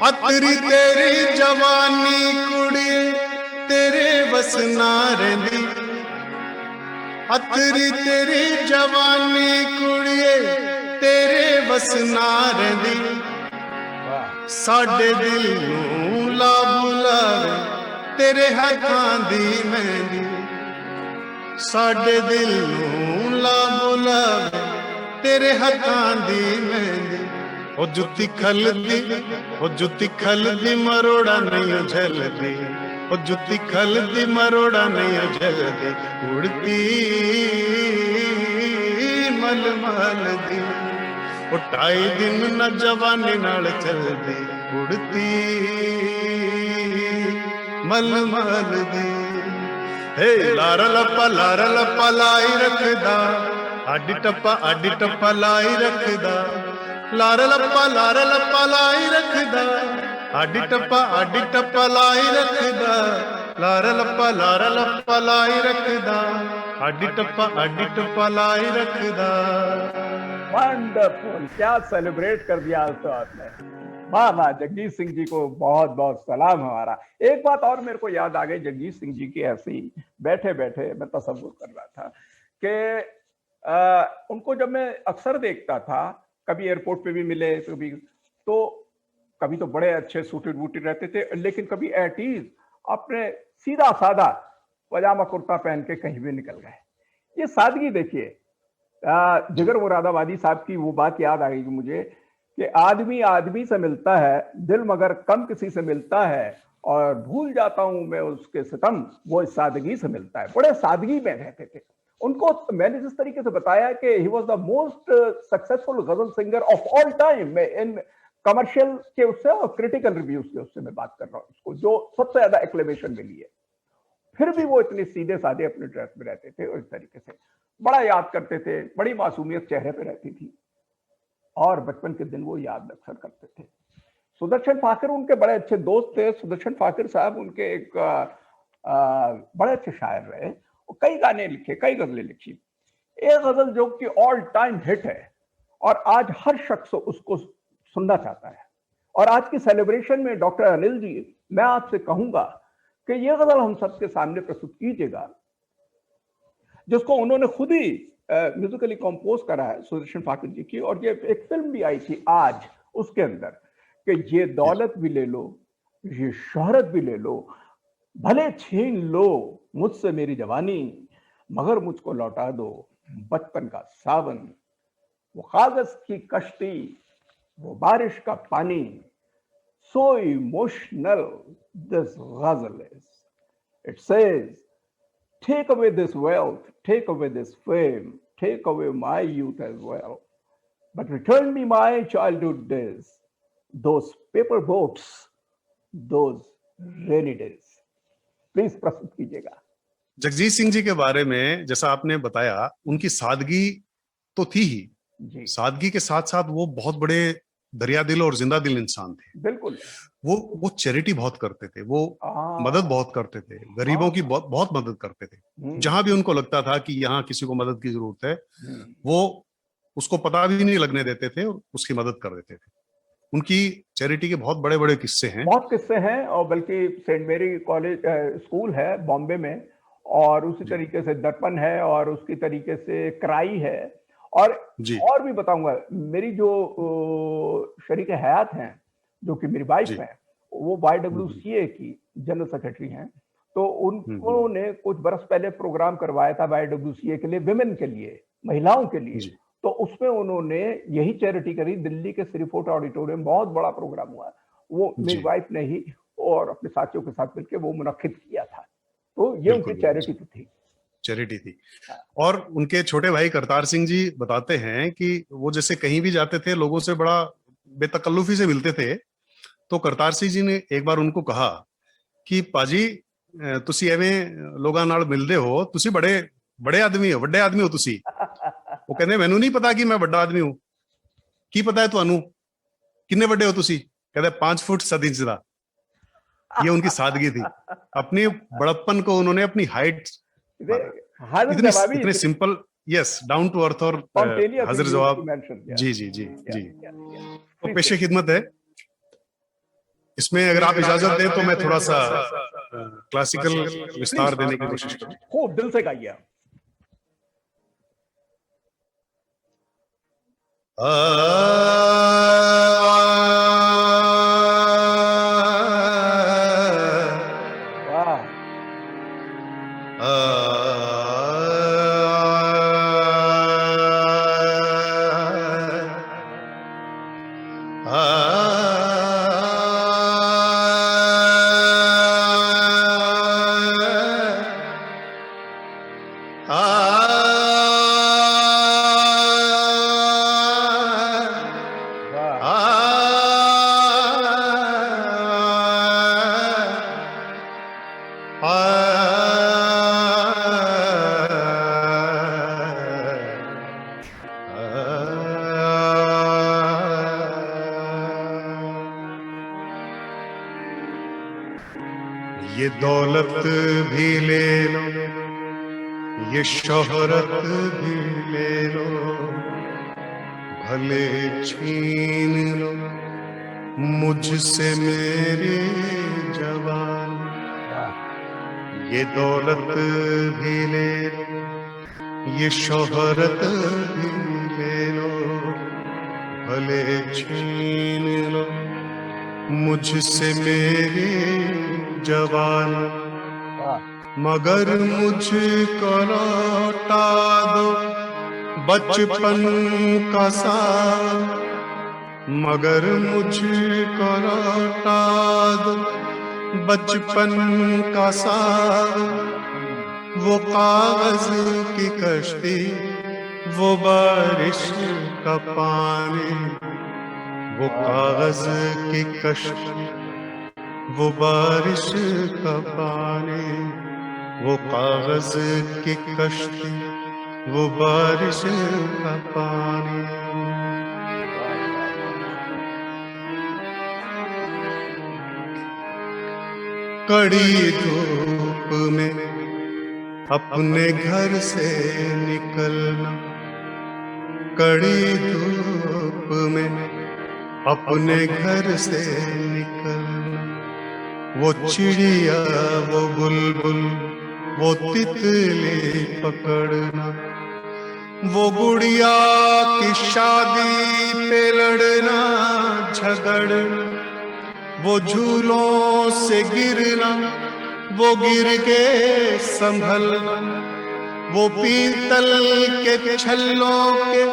अतरी तेरी जवानी कुड़ी तेरे बस ना रही, अतरी तेरी जवानी कुड़िए तेरे बस ना रही। साडे दिल नूं ला बुलावे तेरे हथां दी मेहंदी, साडे दिल नूं ला बुलावे तेरे हथां दी मेहंदी। ओ जुत्ती खलदी मरोड़ा नहीं झलदी, ओ जुत्ती खलदी मरोड़ा नहीं झलदी, उड़ती मल मल दी। ओ टाई दिन न जवानी नाल चलदी, उड़ती मल मल दी। हे लार लप्पा लाई रखदा, आडी टप्पा लाई रखदा, लार लप्पा लाई रखदा, आडी टप्पा लाई रखदा, लार लप्पा लाई रखदा, आडी टप्पा लाई रखदा। वंडरफुल, क्या सेलिब्रेट कर दिया आज तो आपने। वाह वाह, जगजीत सिंह जी को बहुत बहुत सलाम हमारा। एक बात और मेरे को याद आ गई जगजीत सिंह जी की, ऐसी बैठे बैठे मैं तसव्वुर कर रहा था कि उनको जब मैं अक्सर देखता था, कभी एयरपोर्ट पे भी मिले, कभी तो बड़े अच्छे सूटेड वूटेड रहते थे, लेकिन कभी एट ईज अपने सीधा साधा पजामा कुर्ता पहन के कहीं भी निकल गए। ये सादगी देखिए। जिगर मुरादाबादी साहब की वो बात याद आ गई मुझे कि आदमी आदमी से मिलता है, दिल मगर कम किसी से मिलता है, और भूल जाता हूं मैं उसके सितम, वो इस सादगी से मिलता है। बड़े सादगी में रहते थे। उनको मैंने जिस तरीके से बताया कि he was the most successful ghazal singer of all time in commercial के उससे और क्रिटिकल रिव्यूज के उससे मैं बात कर रहा हूँ, उसको जो सबसे ज्यादा एक्लेमेशन मिली है। फिर भी वो इतने सीधे साधे अपने ड्रेस में रहते थे और इस तरीके से बड़ा याद करते थे, बड़ी मासूमियत चेहरे पे रहती थी, और बचपन के दिन वो याद अक्सर करते थे। सुदर्शन फाकिर उनके बड़े अच्छे दोस्त थे। सुदर्शन फाकिर साहब उनके एक बड़े अच्छे शायर रहे, कई गाने लिखे, कई गजलें लिखी। एक गजल जो कि ऑल टाइम हिट है और आज हर शख्स उसको सुनना चाहता है, और आज की सेलिब्रेशन में डॉक्टर अनिल जी, मैं आपसे कहूंगा कि ये गजल हम सबके सामने प्रस्तुत कीजिएगा, जिसको उन्होंने खुद ही म्यूजिकली कंपोज करा है सुदर्शन फाकिर जी की, और ये एक फिल्म भी आई थी आज, उसके अंदर कि ये दौलत भी ले लो, ये शोहरत भी ले लो, भले छीन लो मुझसे मेरी जवानी, मगर मुझको लौटा दो बचपन का सावन, वो कागज की कश्ती, वो बारिश का पानी, सो इमोशनल दिस गजल is. It says, take away this wealth, take away this fame, take away my youth as well, but return me my childhood days, those paper boats, those rainy days. Please प्रस्तुत कीजिएगा। जगजीत सिंह जी के बारे में जैसा आपने बताया, उनकी सादगी तो थी ही, सादगी के साथ साथ वो बहुत बड़े दरिया दिल और जिंदा दिल इंसान थे। बिल्कुल। वो चैरिटी बहुत करते थे, वो मदद बहुत करते थे, गरीबों की बहुत मदद करते थे। जहां भी उनको लगता था कि यहाँ किसी को मदद की जरूरत है, वो उसको पता भी नहीं लगने देते थे और उसकी मदद कर देते थे। उनकी चैरिटी के बहुत बड़े बड़े किस्से हैं, बहुत किस्से हैं, और बल्कि सेंट मेरी कॉलेज स्कूल है बॉम्बे में, और उसी तरीके से दर्पण है, और उसकी तरीके से क्राई है, और भी बताऊंगा। मेरी जो शरीक हयात हैं, जो कि मेरी वाइफ है, वो YWCA की जनरल सेक्रेटरी हैं, तो उन्होंने कुछ बरस पहले प्रोग्राम करवाया था YWCA के लिए, विमेन के लिए, महिलाओं के लिए। तो उसमें उन्होंने यही चैरिटी करी, दिल्ली के श्री फोर्ट ऑडिटोरियम, बहुत बड़ा प्रोग्राम हुआ, वो मेरी वाइफ ने ही और अपने साथियों के साथ मिलकर वो मुनक्किद किया था। तो ये उनकी चैरिटी थी। और उनके छोटे भाई करतार सिंह जी बताते हैं कि वो जैसे कहीं भी जाते थे, लोगों से बड़ा बेतकल्लुफी से मिलते थे। तो करतार सिंह जी ने एक बार उनको कहा कि पाजी तुसी एवें लोगां नाल मिलदे हो, तुसी बड़े आदमी हो, वड्डे आदमी हो तुसी। वो कहते मैनू नहीं पता कि मैं वड्डा आदमी हूं, की पता है तुहानू किन्ने वड्डे हो तुसी? कहते 5 फुट 7 इंच दा। ये उनकी सादगी थी। अपनी बड़प्पन को उन्होंने अपनी हाइट इतने simple, yes, down to earth और हाजिर जवाब। जी जी जी जी। तो पेशे खिदमत है। इसमें अगर आप इजाजत दें तो मैं थोड़ा सा क्लासिकल विस्तार देने की कोशिश करूं। खूब दिल से गाइए। ये दौलत भी ले लो, ये शोहरत भी ले लो, भले छीन लो मुझसे मेरे जवान। ये दौलत भी ले लो, ये शोहरत भी ले लो, भले छीन लो मुझसे मेरे जवान, मगर मुझको लौटा दो बचपन का साथ, मगर मुझको लौटा दो बचपन का साथ। वो कागज की कश्ती, वो बारिश का पानी, वो कागज की कश्ती, वो बारिश का पानी, वो कागज की कश्ती, वो बारिश का पानी। कड़ी धूप में अपने घर से निकलना, कड़ी धूप में अपने घर से निकलना। वो चिड़िया, वो बुलबुल, वो तितली पकड़ना, वो गुड़िया की शादी पे लड़ना झगड़ना, वो झूलों से गिरना, वो गिर के संभलना, वो पीतल के छल्लों के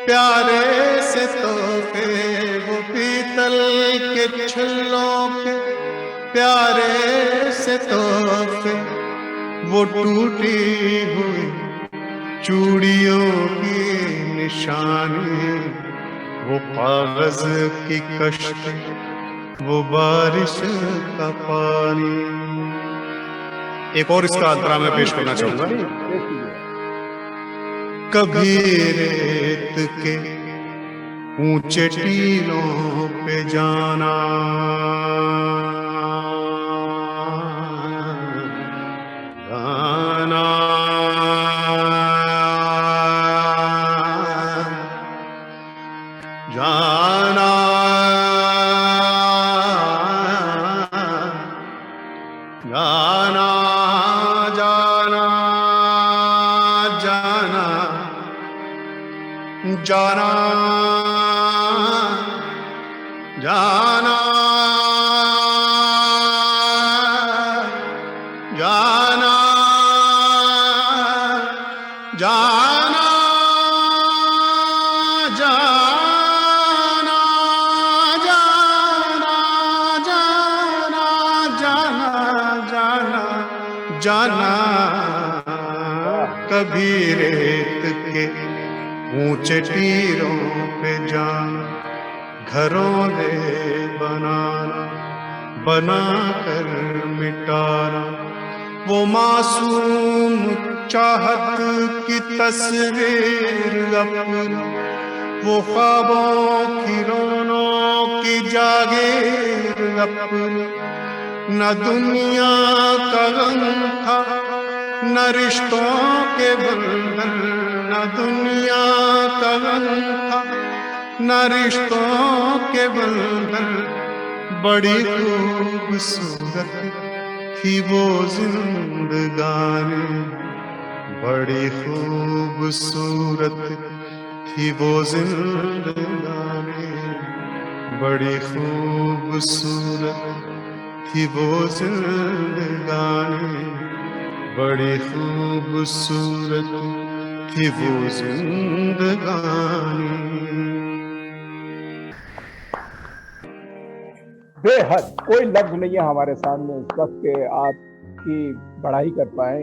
प्यारे से तोहफे, वो पीतल के छल्लों के प्यारे से तोहफे, वो टूटी हुई चूड़ियों की निशानी, वो कागज की कश्ती, वो बारिश का पानी। एक और इसका अंतरा मैं पेश करना चाहूंगा। कभी रेत के ऊंचे टीलों पे जाना, गाना, जाना, गाना, जाना, जाना जाना जाना जाना जाना जाना जाना जाना जाना जाना कभी रेत के ऊंचे टीरों पे जाना, घरों दे बनाना बना कर मिटाना, वो मासूम चाहत की तस्वीर अपनी, वो ख्वाबों की रोनों की जागीर अपनी, न दुनिया का गम था न रिश्तों के बंधन, न दुनिया का गम था न रिश्तों के बंधन, बड़ी खूबसूरत थी वो जिंदगानी, बड़ी खूबसूरत थी वो जिंदगानी, बड़ी खूबसूरत थी वो जिंदगानी, बड़ी खूबसूरत थी वो जिंदगानी। बेहद कोई लफ्ज नहीं है हमारे सामने इस वक्त के आपकी बढ़ाई कर पाए,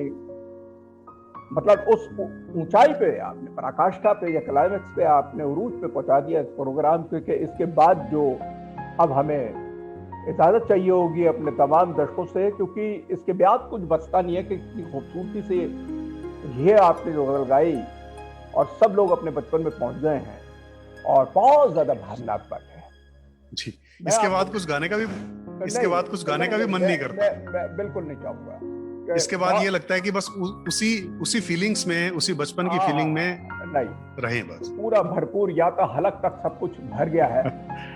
मतलब उस ऊंचाई पे आपने, पराकाष्ठा पे या क्लाइमेक्स पे आपने उरूज पे पहुंचा दिया इस प्रोग्राम के, कि इसके बाद जो अब हमें इजाजत चाहिए होगी अपने तमाम दर्शकों से, क्योंकि इसके बाद कुछ बचता नहीं है कि कितनी खूबसूरती से ये आपने जो गजल गाई और सब लोग अपने बचपन में पहुंच गए हैं और बहुत ज्यादा भावनात्मक है जी। इसके बाद कुछ गाने का भी, इसके बाद कुछ गाने का भी मन नहीं करता। मैं बिल्कुल नहीं चाहूंगा। इसके बाद ये लगता है कि बस उसी फीलिंग्स में, उसी बचपन की फीलिंग में नहीं रहे बस। पूरा भरपूर या तो हलक तक सब कुछ भर गया है,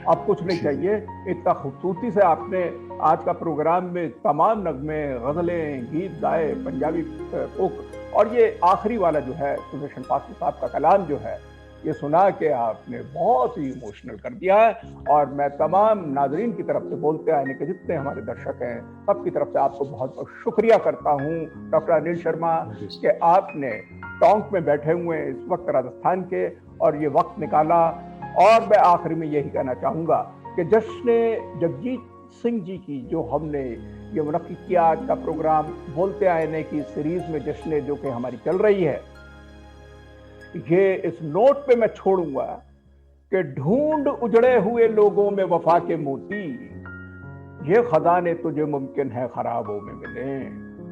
अब कुछ नहीं चाहिए। इतना खूबसूरती से आपने आज का प्रोग्राम में तमाम नगमे, गजलें, गीत गाए, पंजाबी फोक, और ये आखिरी वाला जो है सुदर्शन पासी साहब का कलाम जो है, ये सुना के आपने बहुत ही इमोशनल कर दिया है। और मैं तमाम नाजरीन की तरफ से, बोलते आने के जितने हमारे दर्शक हैं, सबकी तरफ से आपको बहुत बहुत शुक्रिया करता हूँ डॉक्टर अनिल शर्मा, कि आपने टोंक में बैठे हुए हैं इस वक्त राजस्थान के, और ये वक्त निकाला। और मैं आखिरी में यही कहना चाहूँगा कि जश्न जगजीत सिंह जी की जो हमने ये मुनक्किद किया आज का प्रोग्राम, बोलते आने की सीरीज में जश्न जो कि हमारी चल रही है, ये इस नोट पे मैं छोड़ूंगा कि ढूंढ उजड़े हुए लोगों में वफा के मोती, ये खजाने तुझे मुमकिन है खराबों में मिले,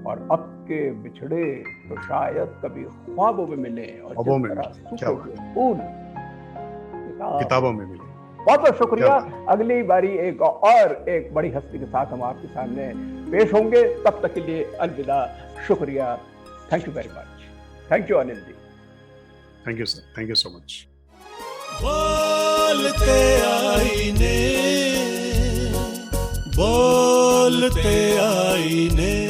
और अब के बिछड़े तो शायद कभी ख्वाबों में मिले, और फूल किताबों में मिले। बहुत बहुत शुक्रिया। अगली बारी एक और एक बड़ी हस्ती के साथ हम आपके सामने पेश होंगे, तब तक के लिए अलविदा, शुक्रिया, thank you very much. Thank you Anil ji. Thank you sir, thank you so much. बोलते आईने, बोलते आईने।